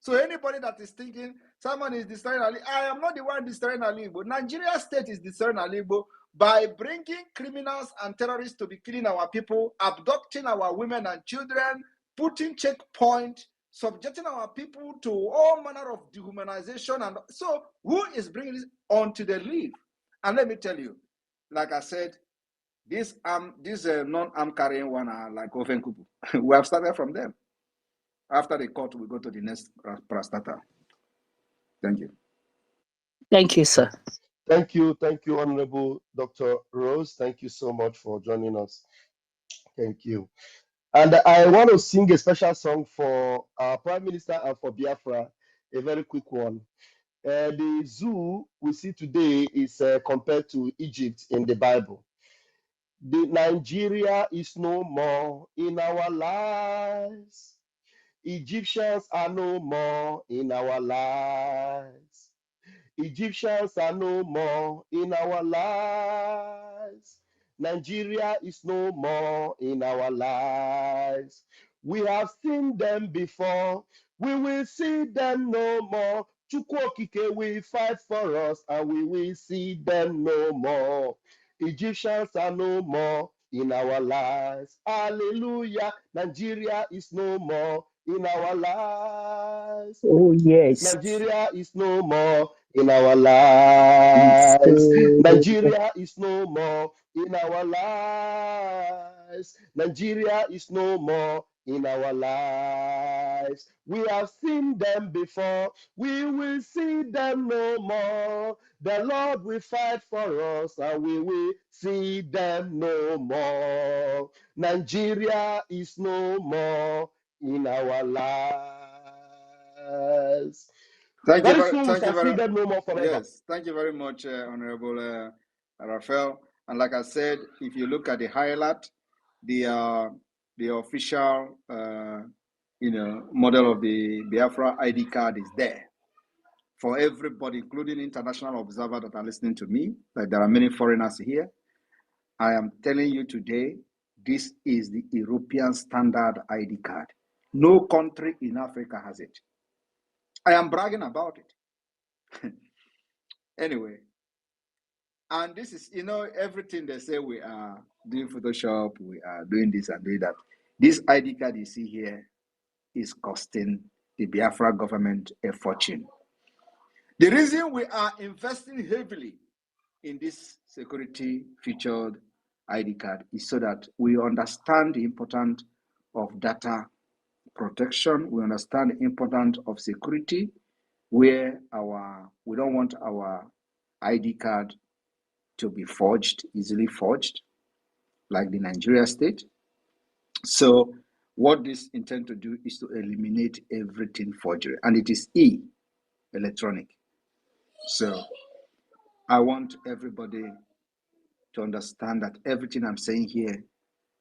So anybody that is thinking someone is destroying Ali, I am not the one destroying Ali Igbo. Nigeria state is destroying Ali Igbo by bringing criminals and terrorists to be killing our people, abducting our women and children, putting checkpoint, subjecting our people to all manner of dehumanization. And so who is bringing this on to the leave? And let me tell you, like I said, this non-arm carrying one are like Ofenkubu. We have started from them. After the court, we go to the next prostata. Thank you. Thank you, sir. Thank you, Honorable Dr. Rose. Thank you so much for joining us. Thank you. And I want to sing a special song for our Prime Minister and for Biafra, a very quick one. The zoo we see today is compared to Egypt in the Bible. The Nigeria is no more in our lives. Egyptians are no more in our lives. Egyptians are no more in our lives. Nigeria is no more in our lives. We have seen them before. We will see them no more. Chukwokike will fight for us and we will see them no more. Egyptians are no more in our lives. Hallelujah. Nigeria is no more in our lives. Oh, yes. Nigeria is no more in our lives. Nigeria is no more in our lives. Nigeria is no more in our lives. We have seen them before. We will see them no more. The Lord will fight for us and we will see them no more. Nigeria is no more in our lives. Thank you Very very, soon we thank you shall see very, them no more forever. yes, thank you very much, Honorable Raphael. And like I said, if you look at the highlight, the official, model of the Biafra ID card is there for everybody, including international observers that are listening to me. Like there are many foreigners here. I am telling you today, This is the European standard ID card. No country in Africa has it. I am bragging about it. Anyway, and this is, everything they say we are doing Photoshop, we are doing this and doing that. This ID card you see here is costing the Biafra government a fortune. The reason we are investing heavily in this security featured ID card is so that we understand the importance of data protection. We understand the importance of security, where we don't want our ID card to be forged, easily forged, like the Nigeria state. So what this intend to do is to eliminate everything forgery, and it is electronic. So I want everybody to understand that everything I'm saying here,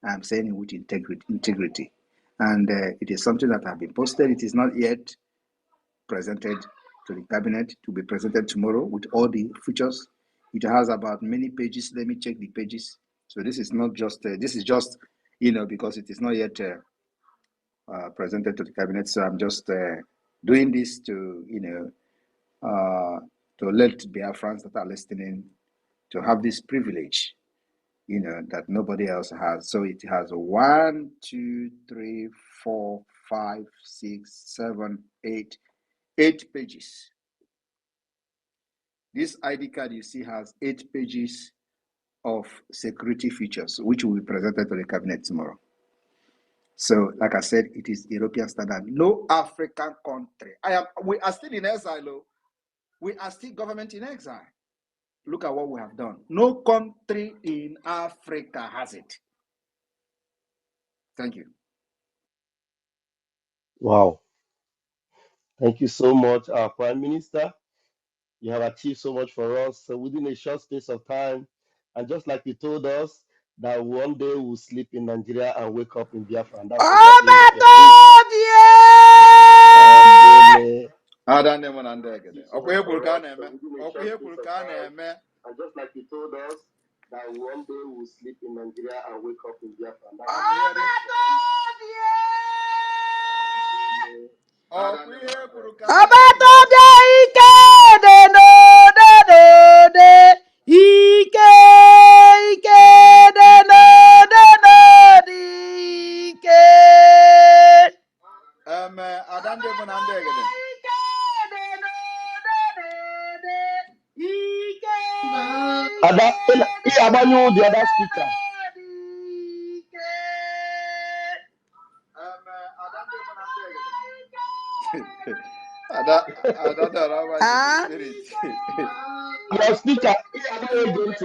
I'm saying it with integrity. And it is something that has been posted. It is not yet presented to the cabinet, to be presented tomorrow with all the features. It has about many pages. Let me check the pages. So this is not just, this is just, because it is not yet presented to the cabinet. So I'm just doing this to, to let Biafrans that are listening to have this privilege, that nobody else has. So it has 1, 2, 3, 4, 5, 6, 7, 8 pages. This ID card you see has 8 pages of security features, which will be presented to the cabinet tomorrow. So, like I said, it is European standard. No African country. We are still in exile. We are still government in exile. Look at what we have done. No country in Africa has it. Thank you. Wow. Thank you so much, our Prime Minister. You have achieved so much for us within a short space of time. And just like you told us that one day we'll sleep in Nigeria and wake up in Biafra, and that's exactly what you're doing. And just like you told us that one day we'll sleep in Nigeria and wake up in Biafra, and that's the other speaker. Your speaker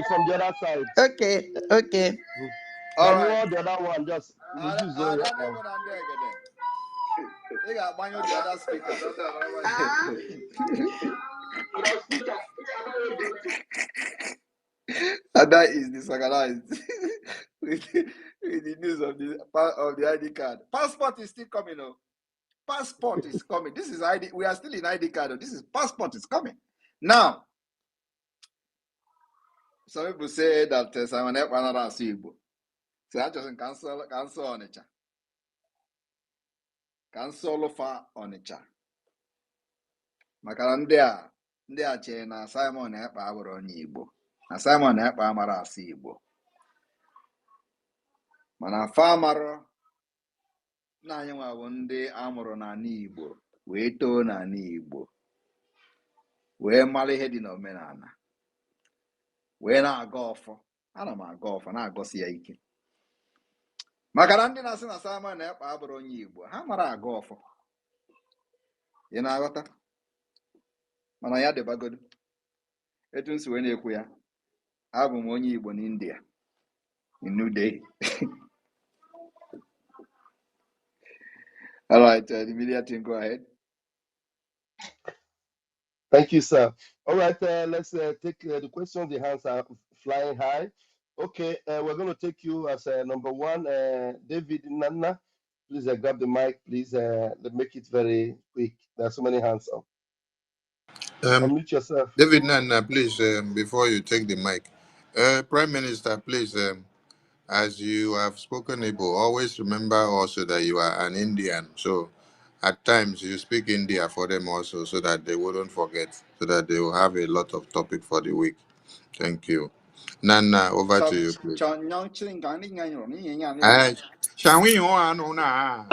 from the other side. Okay. All right. The other one just reduce all And that is disorganized with the news of the ID card. Passport is still coming. Passport is coming. This is ID. We are still in ID card. This is passport is coming. Now, some people say that Simon Ekpa not as Igbo. So I just cancel Onitsha. Cancel for Onitsha. Maka ndị a chee na Simon Ekpa abụrụ onye Igbo. Na Simon Ekpa amara asụ Igbo. Mana famaro na anyị nwa bụ ndị amụrụ n'ala Igbo wee too n'ala Igbo wee mara ihe dị n'omenala wee na-aga ọfọ. Ana m aga ọfọ na-agọsi ya ike maka na ndị na-asị na Simon Ekpa abụrụ onye Igbo ha mara aga ọfọ. Ị na-aghọta? Mana ya dịbagodu etu nsi wee na-ekwu ya, abụ m onye Igbo n'India in New Delhi. All right, the media team, go ahead. Thank you, sir. All right, let's take the questions. The hands are flying high. Okay, we're going to take you as number one, David Nana. Please grab the mic, please. Make it very quick. There are so many hands up. Unmute yourself. David Nana, please, before you take the mic. Prime Minister, please, As you have spoken Igbo, always remember also that you are an Indian. So at times you speak India for them also so that they wouldn't forget, so that they will have a lot of topic for the week. Thank you. Nana, over to you, please. Shall we on na?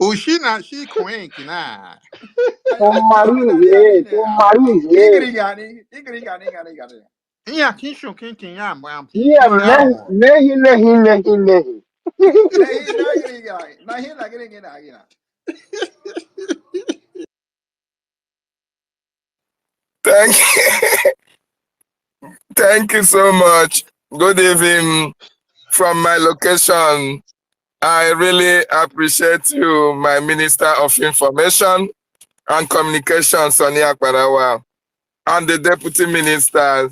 Ushina she quenk na. Yeah, Kinsho Kinkin Yam, Yeah, Yam. nehi, nehi, nehi, nehi. Thank thank you so much. Good evening from my location. I really appreciate you, my Minister of Information and Communication, Sonny Akparawa, and the Deputy Minister,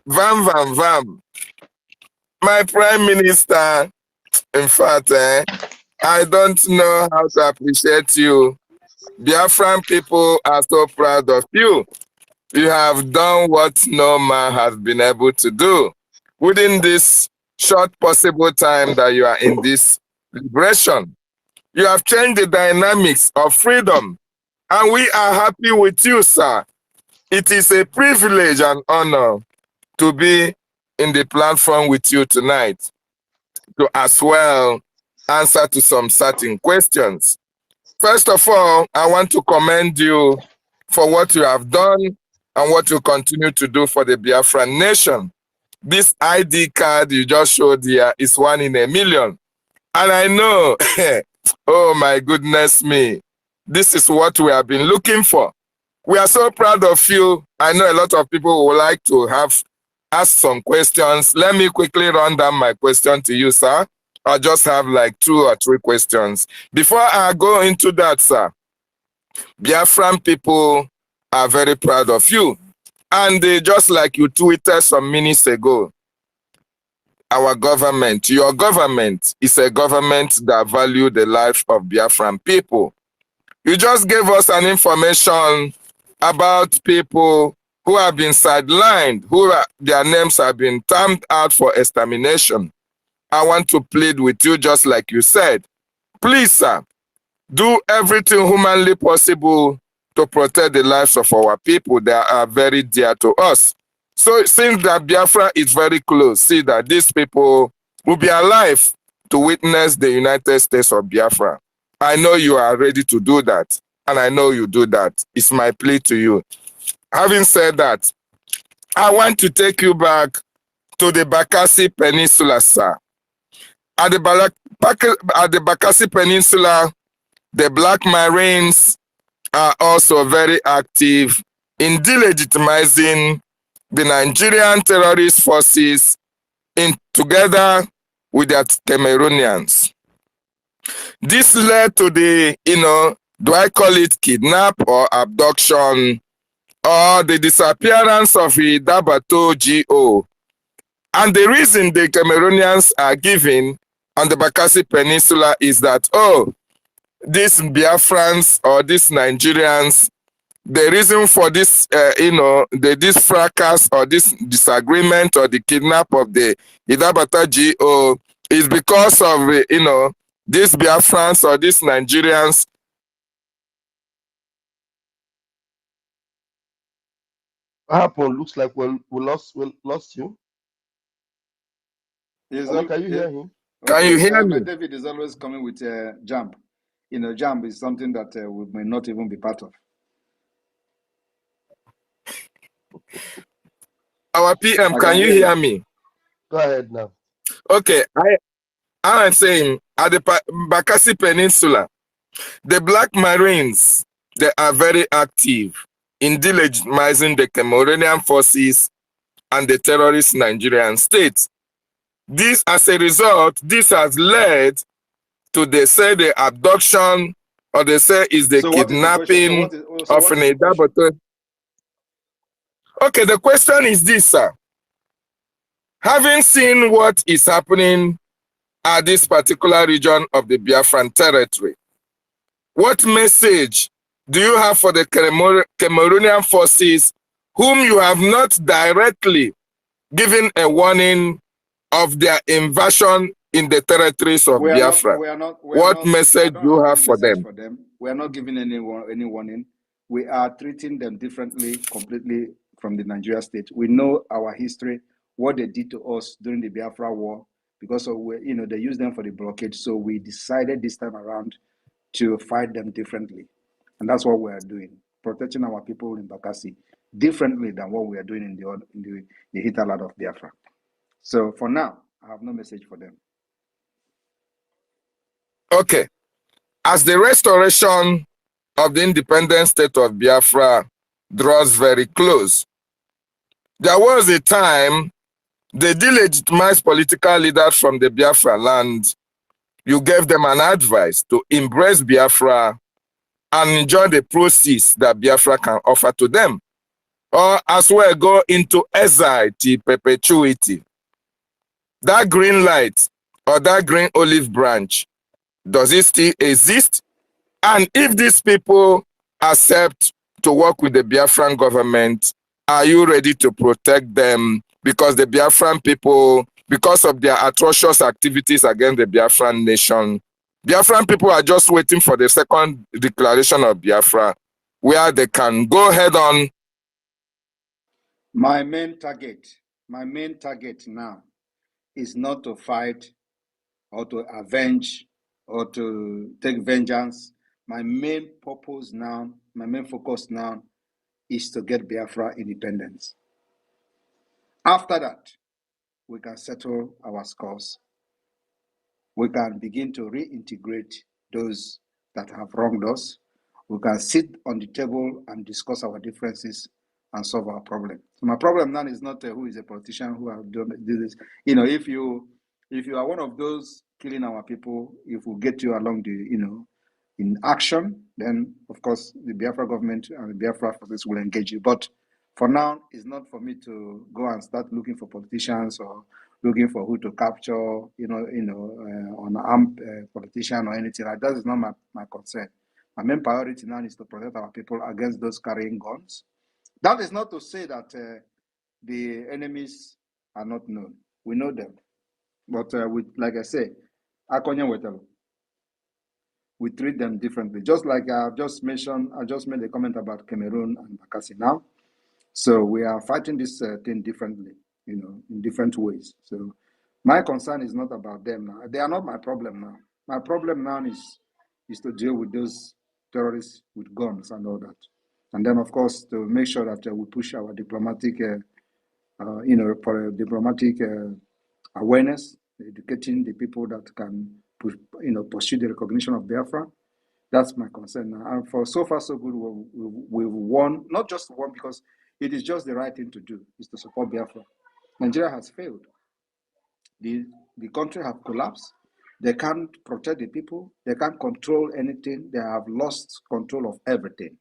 Vam Vam Vam. My Prime Minister, in fact, I don't know how to appreciate you. Biafran people are so proud of you. You have done what no man has been able to do within this short possible time that you are in this liberation. You have changed the dynamics of freedom, and we are happy with you, sir. It is a privilege and honor to be in the platform with you tonight to as well answer to some certain questions. First of all, I want to commend you for what you have done and what you continue to do for the Biafran nation. This ID card you just showed here is 1 in a million. And I know, oh my goodness me, this is what we have been looking for. We are so proud of you. I know a lot of people would like to ask some questions. Let me quickly run down my question to you, sir. I just have like 2 or 3 questions. Before I go into that, sir, Biafran people are very proud of you. And just like you tweeted some minutes ago, our government, your government, is a government that values the life of Biafran people. You just gave us an information about people who have been sidelined, their names have been termed out for extermination. I want to plead with you, just like you said. Please, sir, do everything humanly possible to protect the lives of our people that are very dear to us. So since that Biafra is very close, see that these people will be alive to witness the United States of Biafra. I know you are ready to do that, and I know you do that. It's my plea to you. Having said that, I want to take you back to the Bakassi Peninsula, sir. At the Bakassi Peninsula, the Black Marines are also very active in delegitimizing the Nigerian terrorist forces together with their Cameroonians. This led to the, do I call it kidnap or abduction or the disappearance of Idabato GO. And the reason the Cameroonians are giving on the Bakassi Peninsula is that, these Biafrans or these Nigerians, the reason for this, this fracas or this disagreement or the kidnap of the Idabata GO is because of, these Biafrans or these Nigerians. What happened? Looks like we lost you. Can you hear him? Can you hear me? David is always coming with a jump. Jump is something that we may not even be part of. Our PM, can you hear me? Go ahead now. Okay, I am saying at the Bakassi Peninsula, the Black Marines, they are very active in delegitimizing the Cameroonian forces and the terrorist Nigerian state. This, as a result, this has led to, they say, the abduction, or they say is the kidnapping of an Idabato. Okay, the question is this, sir. Having seen what is happening at this particular region of the Biafran territory, what message do you have for the Cameroonian forces whom you have not directly given a warning of their invasion in the territories of Biafra. What message do you have for them? We are not giving any warning. We are treating them differently, completely from the Nigeria state. We know our history, what they did to us during the Biafra war, because of they used them for the blockade. So we decided this time around to fight them differently, and that's what we are doing, protecting our people in Bakassi differently than what we are doing in the hinterland of Biafra. So for now, I have no message for them. Okay. As the restoration of the independent state of Biafra draws very close, there was a time they delegitimized political leaders from the Biafra land. You gave them an advice to embrace Biafra and enjoy the proceeds that Biafra can offer to them, or as well go into exile to perpetuity. That green light or that green olive branch, does it still exist? And if these people accept to work with the Biafran government, are you ready to protect them? Because the Biafran people, because of their atrocious activities against the Biafran nation, Biafran people are just waiting for the second declaration of Biafra, where they can go head on. My main target now is not to fight or to avenge or to take vengeance. My main purpose now, my main focus now is to get Biafra independence. After that, we can settle our scores. We can begin to reintegrate those that have wronged us. We can sit on the table and discuss our differences and solve our problem. So my problem now is not who is a politician who have done this. If you are one of those killing our people, if we get you along in action, then of course the Biafra government and the Biafra forces will engage you. But for now, it's not for me to go and start looking for politicians or looking for who to capture, on armed politician or anything. Like that is not my concern. My main priority now is to protect our people against those carrying guns. That is not to say that the enemies are not known. We know them. But like I say, we treat them differently. Just like I just made a comment about Cameroon and Bakassi now. So we are fighting this thing differently, in different ways. So my concern is not about them now. They are not my problem now. My problem now is to deal with those terrorists with guns and all that. And then, of course, to make sure that we push our diplomatic, for diplomatic awareness, educating the people that can pursue the recognition of Biafra. That's my concern now. And for so far, so good, we've won, not just won because it is just the right thing to do, is to support Biafra. Nigeria has failed. The country have collapsed. They can't protect the people. They can't control anything. They have lost control of everything.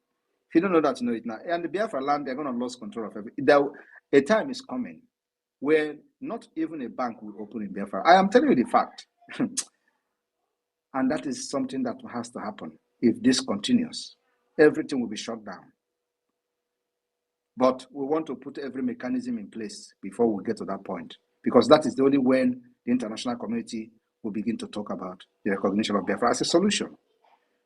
If you don't know that, you know it now. And the Biafra land, they're going to lose control of everything. A time is coming where not even a bank will open in Biafra. I am telling you the fact. And that is something that has to happen. If this continues, everything will be shut down. But we want to put every mechanism in place before we get to that point, because that is the only when the international community will begin to talk about the recognition of Biafra as a solution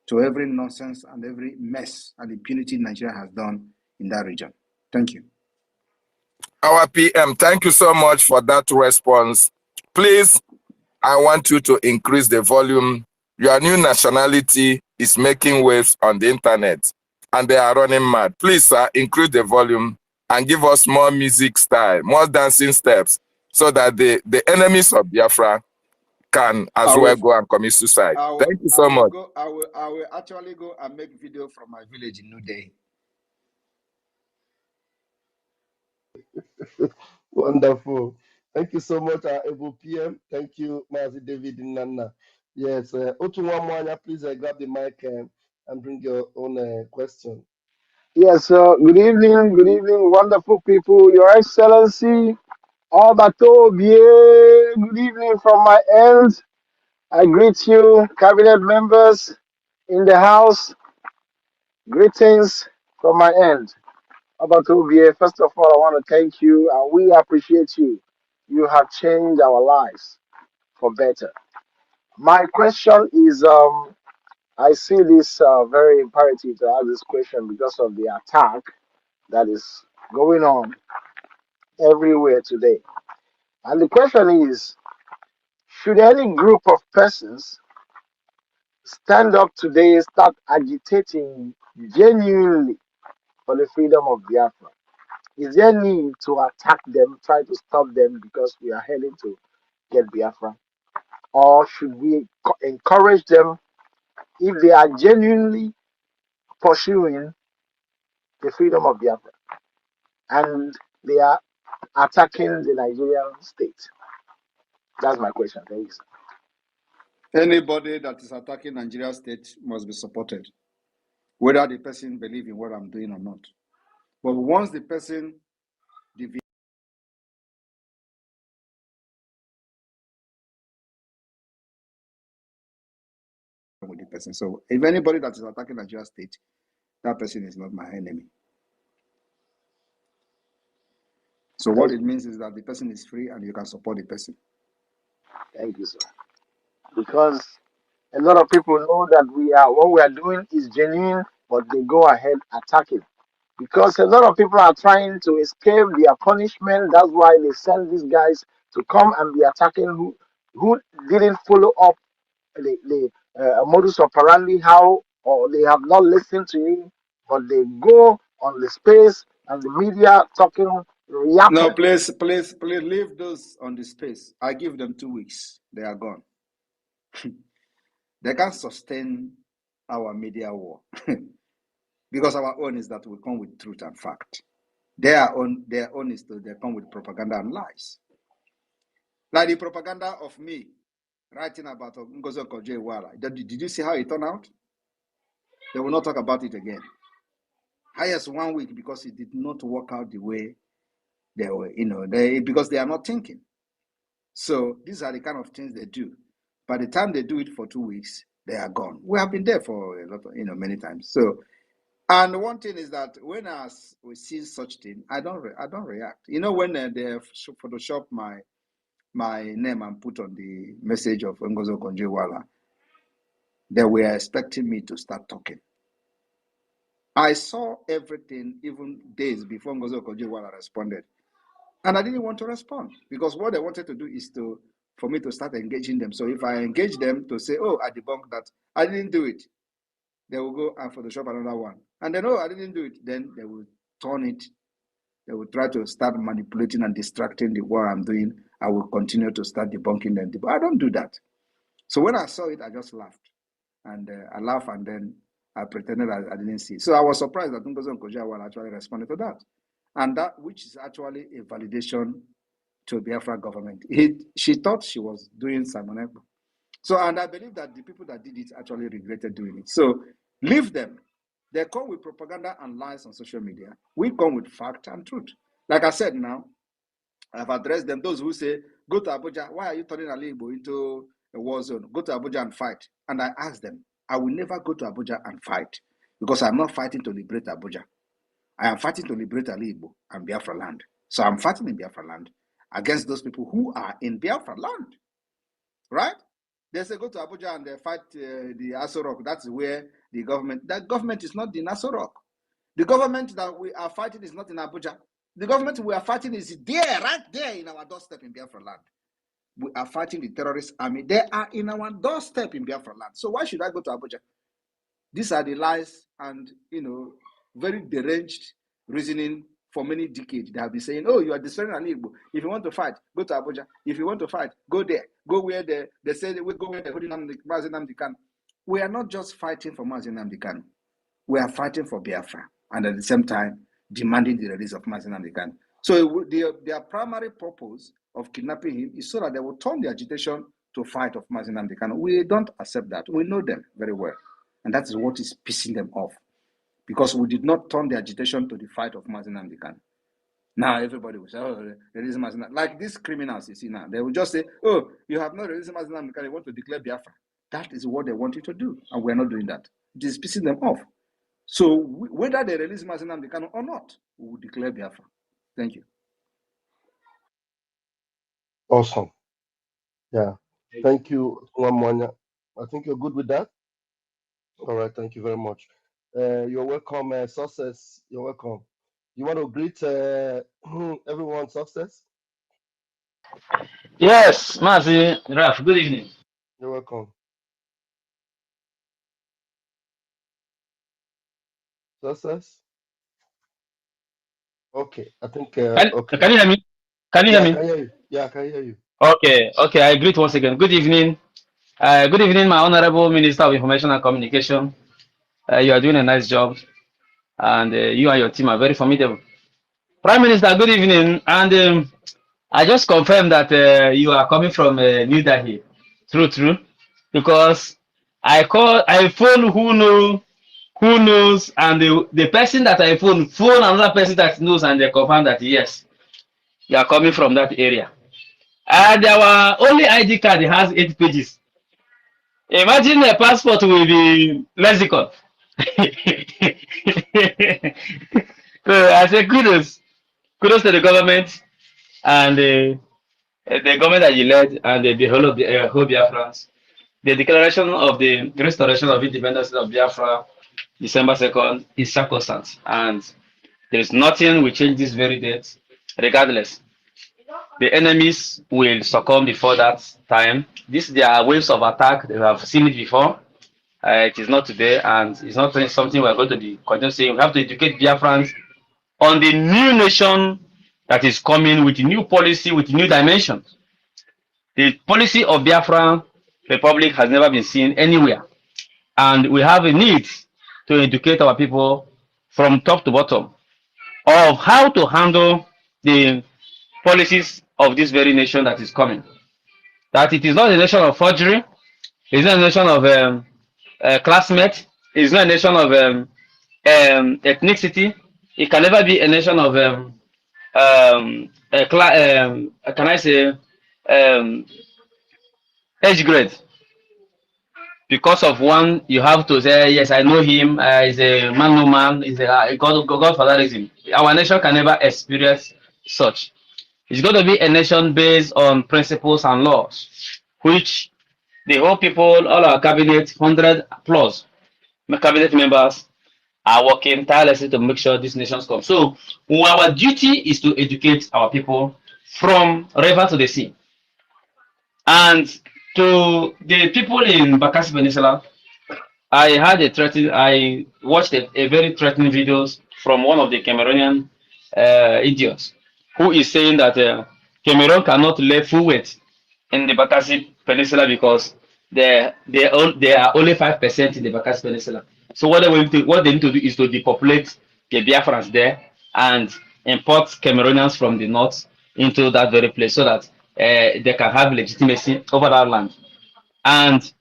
to every nonsense and every mess and impunity Nigeria has done in that region. Thank you. Our PM, thank you so much for that response. Please, I want you to increase the volume. Your new nationality is making waves on the internet and they are running mad. Please, sir, increase the volume and give us more music style, more dancing steps, so that the enemies of Biafra can as well go and commit suicide. Thank you so much. I will actually go and make video from my village in New Day. Wonderful. Thank you so much, Able PM. Thank you, Mazi David Nana. Yes, Otunwamwanya, please grab the mic and bring your own question. Yes, good evening, wonderful people, Your Excellency, Obatobie, good evening from my end. I greet you, cabinet members in the house. Greetings from my end. Abatubie, first of all, I want to thank you and we appreciate you. You have changed our lives for better. My question is I see this very imperative to ask this question because of the attack that is going on everywhere today. And the question is, should any group of persons stand up today, start agitating genuinely for the freedom of Biafra? Is there need to attack them, try to stop them because we are heading to get Biafra? Or should we encourage them if they are genuinely pursuing the freedom of Biafra and they are attacking the Nigerian state? That's my question. Thank you, sir. Anybody that is attacking Nigeria state must be supported, whether the person believes in what I'm doing or not. But once the person deviates with the person, so if anybody that is attacking Nigeria state, that person is not my enemy. So what it means is that the person is free and you can support the person. Thank you, sir. Because a lot of people know that what we are doing is genuine, but they go ahead attacking. Because a lot of people are trying to escape their punishment. That's why they send these guys to come and be attacking who didn't follow up the modus operandi, how, or they have not listened to you, but they go on the space and the media talking, No, yapping. please leave those on the space. I give them 2 weeks. They are gone. They can't sustain our media war. Because our own is that we come with truth and fact. Their own is that they come with propaganda and lies. Like the propaganda of me writing about Ngozi Okonjo-Iweala. Did you see how it turned out? They will not talk about it again. Highest 1 week because it did not work out the way they were, because they are not thinking. So these are the kind of things they do. By the time they do it for 2 weeks, they are gone. We have been there for a lot of, many times. So, and one thing is that when we see such thing, I don't react. When they Photoshop my name and put on the message of Ngozi Okonjo-Iweala, they were expecting me to start talking. I saw everything even days before Ngozi Okonjo-Iweala responded. And I didn't want to respond because what they wanted to do is for me to start engaging them. So if I engage them to say, oh, I debunked that, I didn't do it, they will go and Photoshop another one. And then, oh, I didn't do it. Then they will turn it. They will try to start manipulating and distracting what I'm doing. I will continue to start debunking them. I don't do that. So when I saw it, I just laughed. And I laughed and then I pretended I didn't see it. So I was surprised that Ngozi Okonjo-Iweala actually responded to that. And that, which is actually a validation to Biafra government. She thought she was doing Simon Ekpa. So, and I believe that the people that did it actually regretted doing it. So leave them. They come with propaganda and lies on social media. We come with fact and truth. Like I said now, I've addressed them. Those who say, go to Abuja, why are you turning Ali Igbo into a war zone? Go to Abuja and fight. And I asked them, I will never go to Abuja and fight because I'm not fighting to liberate Abuja. I am fighting to liberate Ali Igbo and Biafra land. So I'm fighting in Biafra land against those people who are in Biafra land, right? They say go to Abuja and they fight the Aso Rock. That's where that government is not in Aso Rock. The government that we are fighting is not in Abuja. The government we are fighting is there, right there in our doorstep in Biafra land. We are fighting the terrorist army. They are in our doorstep in Biafra land. So why should I go to Abuja? These are the lies and, very deranged reasoning for many decades. They have been saying, oh, you are destroying an Igbo. If you want to fight, go to Abuja. If you want to fight, go there. Go where they say we go where they're holding Mazi Nnamdi Kanu. We are not just fighting for Mazi Nnamdi Kanu. We are fighting for Biafra. And at the same time, demanding the release of Mazi Nnamdi Kanu. So their primary purpose of kidnapping him is so that they will turn the agitation to fight of Mazi Nnamdi Kanu. We don't accept that. We know them very well. And that is what is pissing them off. Because we did not turn the agitation to the fight of Mazi Nnamdi Kanu. Now everybody will say, oh, release Mazi Nnamdi Kanu. Like these criminals you see now, they will just say, oh, you have not released Mazi Nnamdi Kanu, you want to declare Biafra. That is what they want you to do. And we're not doing that. It is pissing them off. So whether they release Mazi Nnamdi Kanu or not, we will declare Biafra. Thank you. Awesome. Yeah. Thank you, Mwanya. I think you're good with that. All right. Thank you very much. You're welcome, Success. You're welcome. You want to greet everyone, Success? Yes, Mazi Raf, good evening. You're welcome. Success? Okay. I think, okay. Can you hear me? Can you hear Yeah, I me? can hear you. Yeah, I can hear you. Okay, I greet once again. Good evening. Good evening, my Honorable Minister of Information and Communication. You are doing a nice job, and you and your team are very formidable. Prime Minister, good evening. And I just confirmed that you are coming from New Delhi. True. Because I phone who knows, and the person that I phone another person that knows, and they confirm that yes, you are coming from that area. And our only ID card has 8 pages. Imagine a passport will be lexicon. So I say kudos to the government and the government that you led and the whole of the whole Biafrans. The declaration of the restoration of independence of Biafra, December 2nd, is circumstance, and there is nothing will change this very date, regardless. The enemies will succumb before that time. These they are waves of attack. They have seen it before. It is not today, and it's not something we are going to be continue saying. We have to educate Biafrans on the new nation that is coming with new policy, with new dimension. The policy of Biafra Republic has never been seen anywhere, and we have a need to educate our people from top to bottom of how to handle the policies of this very nation that is coming. That it is not a nation of forgery, it's not a nation of classmates, it's not a nation of ethnicity. It can never be a nation of can I say age grade. Because of one, you have to say yes, I know him. He's a man, no man. He's a godfatherism. Our nation can never experience such. It's going to be a nation based on principles and laws, which the whole people, all our cabinet, 100 plus cabinet members are working tirelessly to make sure these nations come. So our duty is to educate our people from river to the sea. And to the people in Bakassi Peninsula, I had a threatening. I watched a very threatening videos from one of the Cameroonian idiots who is saying that Cameroon cannot lay full weight in the Bakassi Peninsula because they are only 5% in the Bakassi Peninsula. So what they need to do is to depopulate the Biafrans there and import Cameroonians from the north into that very place so that they can have legitimacy over that land. And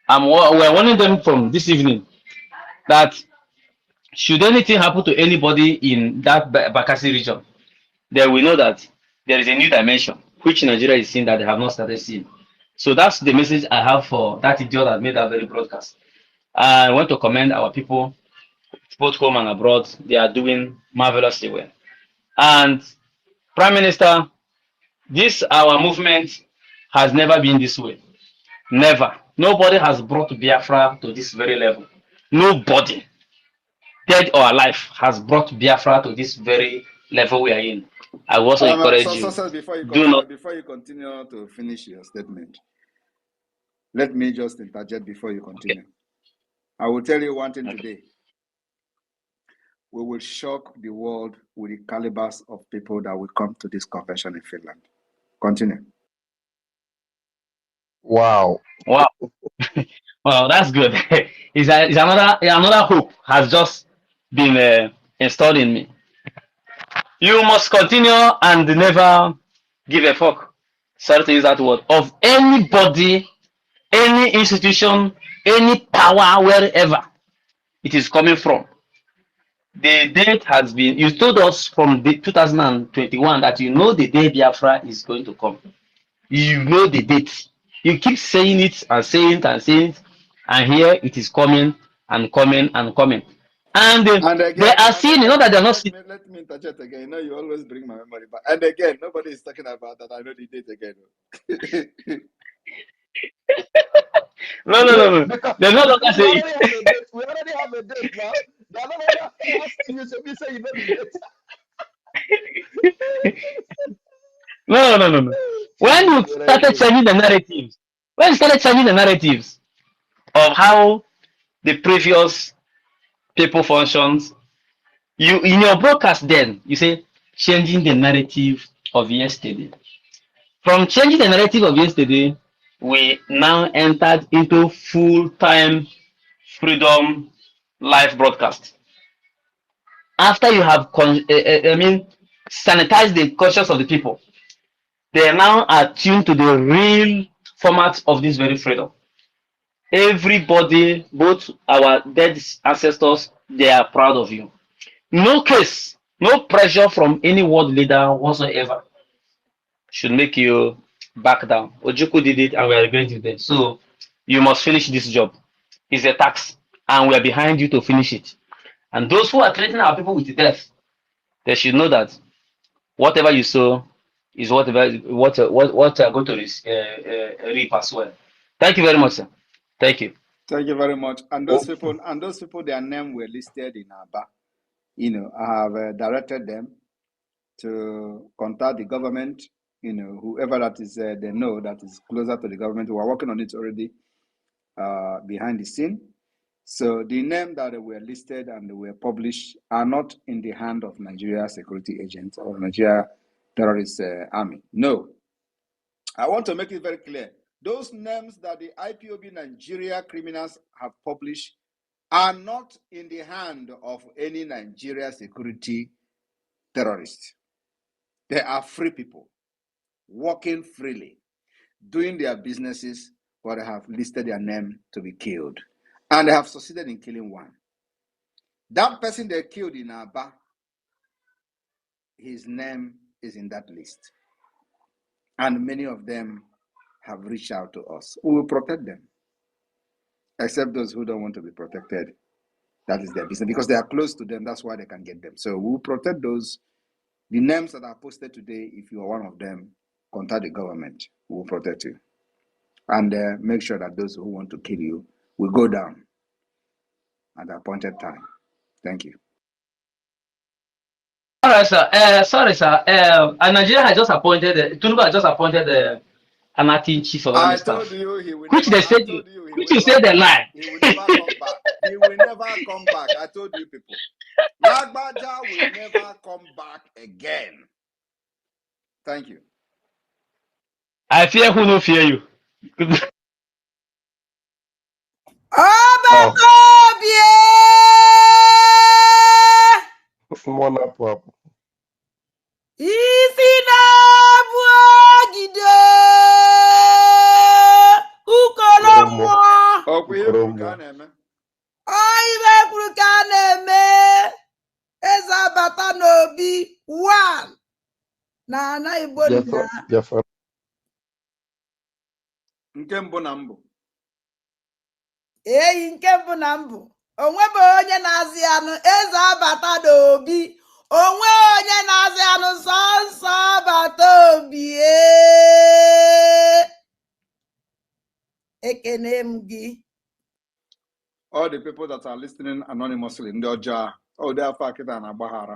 we're warning them from this evening that should anything happen to anybody in that Bakassi region, then we know that there is a new dimension which Nigeria is seeing that they have not started seeing. So that's the message I have for that idiot that made that very broadcast. I want to commend our people, both home and abroad. They are doing marvelously well. And Prime Minister, this our movement has never been this way. Never. Nobody has brought Biafra to this very level. Nobody, dead or alive, has brought Biafra to this very level we are in. I will also encourage you. Do not. Before you continue to finish your statement, let me just interject before you continue. Okay. I will tell you one thing today. We will shock the world with the calibers of people that will come to this convention in Finland. Continue. Wow. Wow. Well, that's good. It's another hope has just been installed in me. You must continue and never give a fuck. Sorry to use that word. Of anybody, any institution, any power, wherever it is coming from. The date has been, you told us from the 2021 that you know the day Biafra is going to come. You know the date. You keep saying it and saying it and saying it, and here it is coming and coming and coming. And And they again, are seeing, you know that they're not seeing. let me interject again. You know, you always bring my memory back. And again, nobody is talking about that. I know the date again. No, no, Yeah, no, no. because They're no longer because we saying already have a date. We already have a date now. They are no longer asking you to be say you know the date. no, no, no, no. When you Very started good. changing the narratives, when you started changing the narratives of how the previous people functions, you in your broadcast then you say changing the narrative of yesterday. From changing the narrative of yesterday, we now entered into full-time freedom live broadcast. After you have, sanitized the conscience of the people, they are now attuned to the real format of this very freedom. Everybody, both our dead ancestors, they are proud of you. No case, no pressure from any world leader whatsoever should make you back down. Ojuku did it and we are regretting it. So you must finish this job. It's a tax and we are behind you to finish it. And those who are threatening our people with death, they should know that whatever you sow is what are going to reap as well. Thank you very much, sir. Thank you. Thank you very much. Thank you. And those people, their name were listed in Aba. You know, I have directed them to contact the government. You know, whoever that is, they know that is closer to the government. We are working on it already behind the scene. So the name that were listed and were published are not in the hand of Nigeria security agents or Nigeria terrorist army. No, I want to make it very clear. Those names that the IPOB Nigeria criminals have published are not in the hand of any Nigeria security terrorists. They are free people working freely, doing their businesses, but they have listed their name to be killed. And they have succeeded in killing one. That person they killed in Aba, his name is in that list. And many of them have reached out to us. We will protect them, except those who don't want to be protected. That is their business because they are close to them. That's why they can get them. So we will protect those. The names that are posted today, if you are one of them, contact the government. We will protect you. And make sure that those who want to kill you will go down at the appointed time. Thank you. All right, sir. Sorry, sir. Nigeria has just appointed, Tinubu has just appointed an acting chief of army I staff, told you he will which never. they I said, told you he which will you never said they come back. lie. He will never come back. He will never come back. I told you people. Lagbaja will never come back again. Thank you. I fear who no fear you. Ah, Ọbakobie! one up. Isi na-abụ ogide! Ukoro Oromo. mmụọ! Ọkwa ihe kwuru ka a Oromo. na-eme. Ọ ibe kwuru ka a na-eme! Eze abata n'obi 1 na ana Igbo nna. Biafra. Biafra. Nke mbụ na mbụ. Eyi nke mbụ na mbụ. Onwebe onye na-azị anụ eze abata n'obi. Onwe onye na-azị anụ sọnsọ abata obi. Ekene m gị. All the people that are listening anonymously, ndị ọjọọ, oh, they are fucking na agbaghara.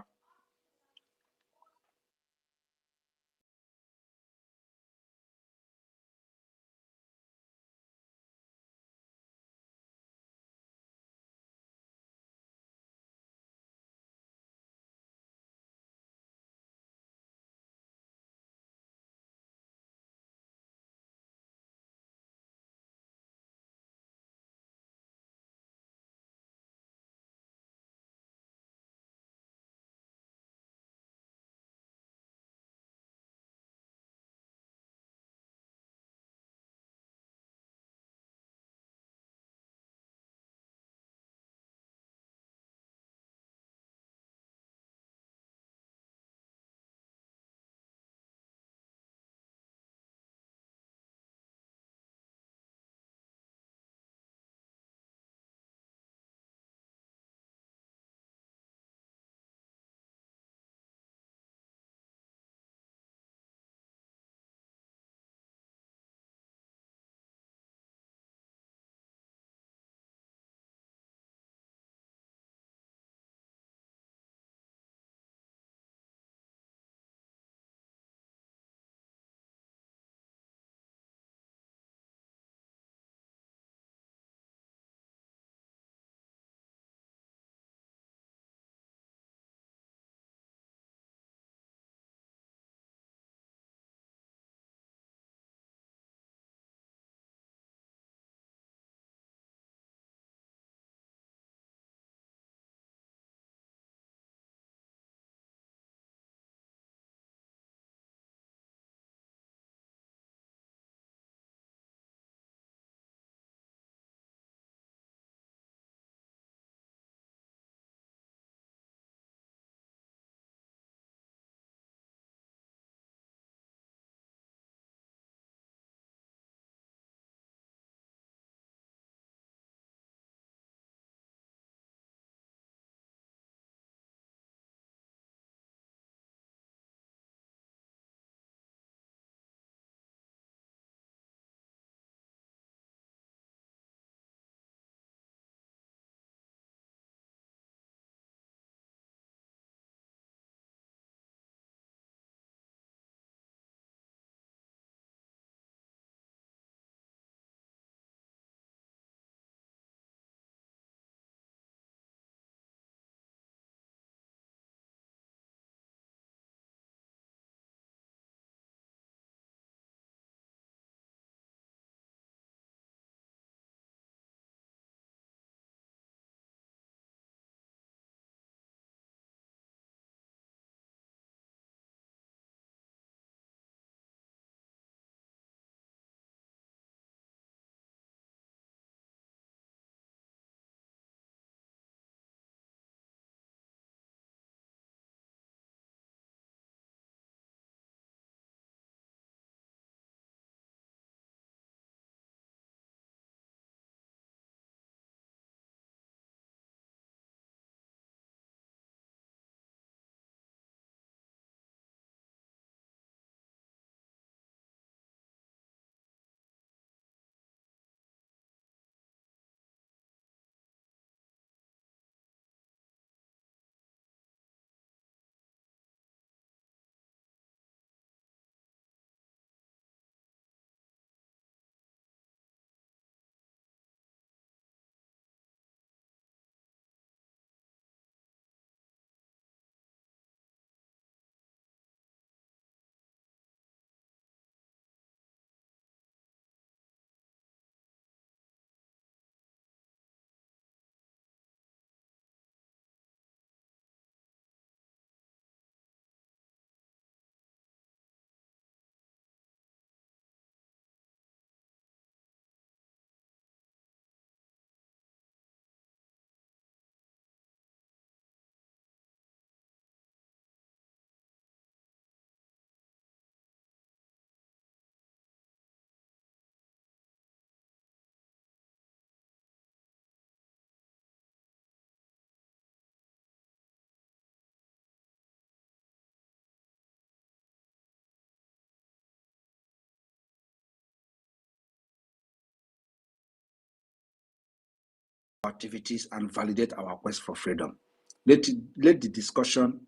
activities and validate our quest for freedom. Let the discussion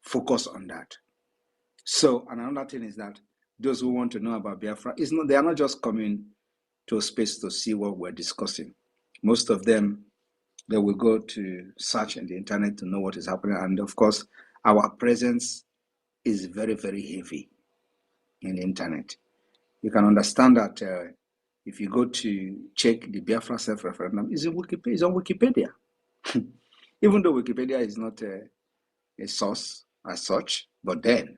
focus on that. So, and another thing is that those who want to know about Biafra, they are not just coming to a space to see what we're discussing. Most of them, they will go to search in the internet to know what is happening. And of course, our presence is very, very heavy in the internet. You can understand that if you go to check the Biafra self-referendum, it's on Wikipedia. Even though Wikipedia is not a source as such, but then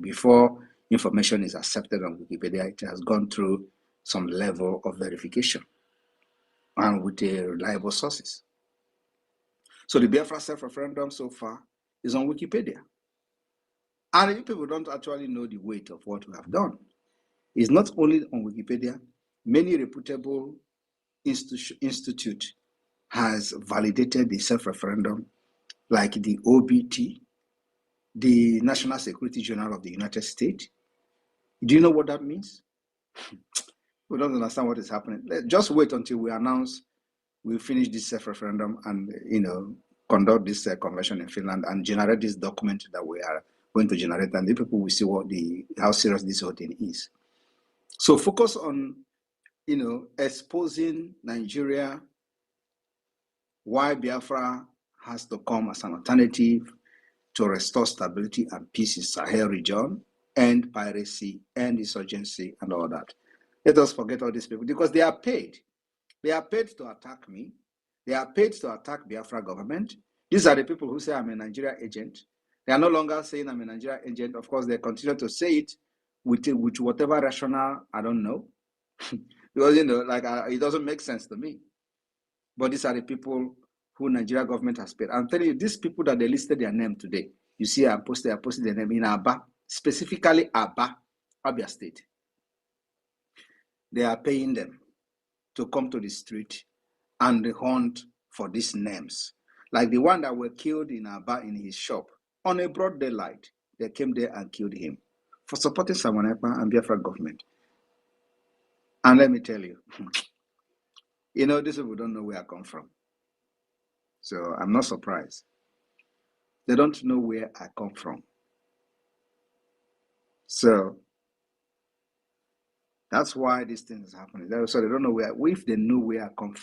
before information is accepted on Wikipedia, it has gone through some level of verification and with reliable sources. So the Biafra self-referendum so far is on Wikipedia. And if people don't actually know the weight of what we have done, it's not only on Wikipedia, many reputable institute has validated the self-referendum, like the OBT, the National Security Journal of the United States. Do you know what that means? We don't understand what is happening. Just wait until we finish this self-referendum and conduct this convention in Finland and generate this document that we are going to generate, and the people will see how serious this whole thing is. So focus on exposing Nigeria, why Biafra has to come as an alternative to restore stability and peace in Sahel region, end piracy, end insurgency, and all that. Let us forget all these people because they are paid. They are paid to attack me. They are paid to attack Biafra government. These are the people who say I'm a Nigeria agent. They are no longer saying I'm a Nigeria agent. Of course, they continue to say it with whatever rationale, I don't know. Because, it doesn't make sense to me. But these are the people who Nigeria government has paid. I'm telling you, these people that they listed their name today, you see I posted their name in Aba, specifically Aba, Abia State. They are paying them to come to the street and hunt for these names. Like the one that were killed in Aba in his shop on a broad daylight. They came there and killed him for supporting Simon Ekpa and Biafra government. And let me tell you, these people don't know where I come from. So I'm not surprised. They don't know where I come from. So that's why this thing is happening. So they don't know if they know where I come from.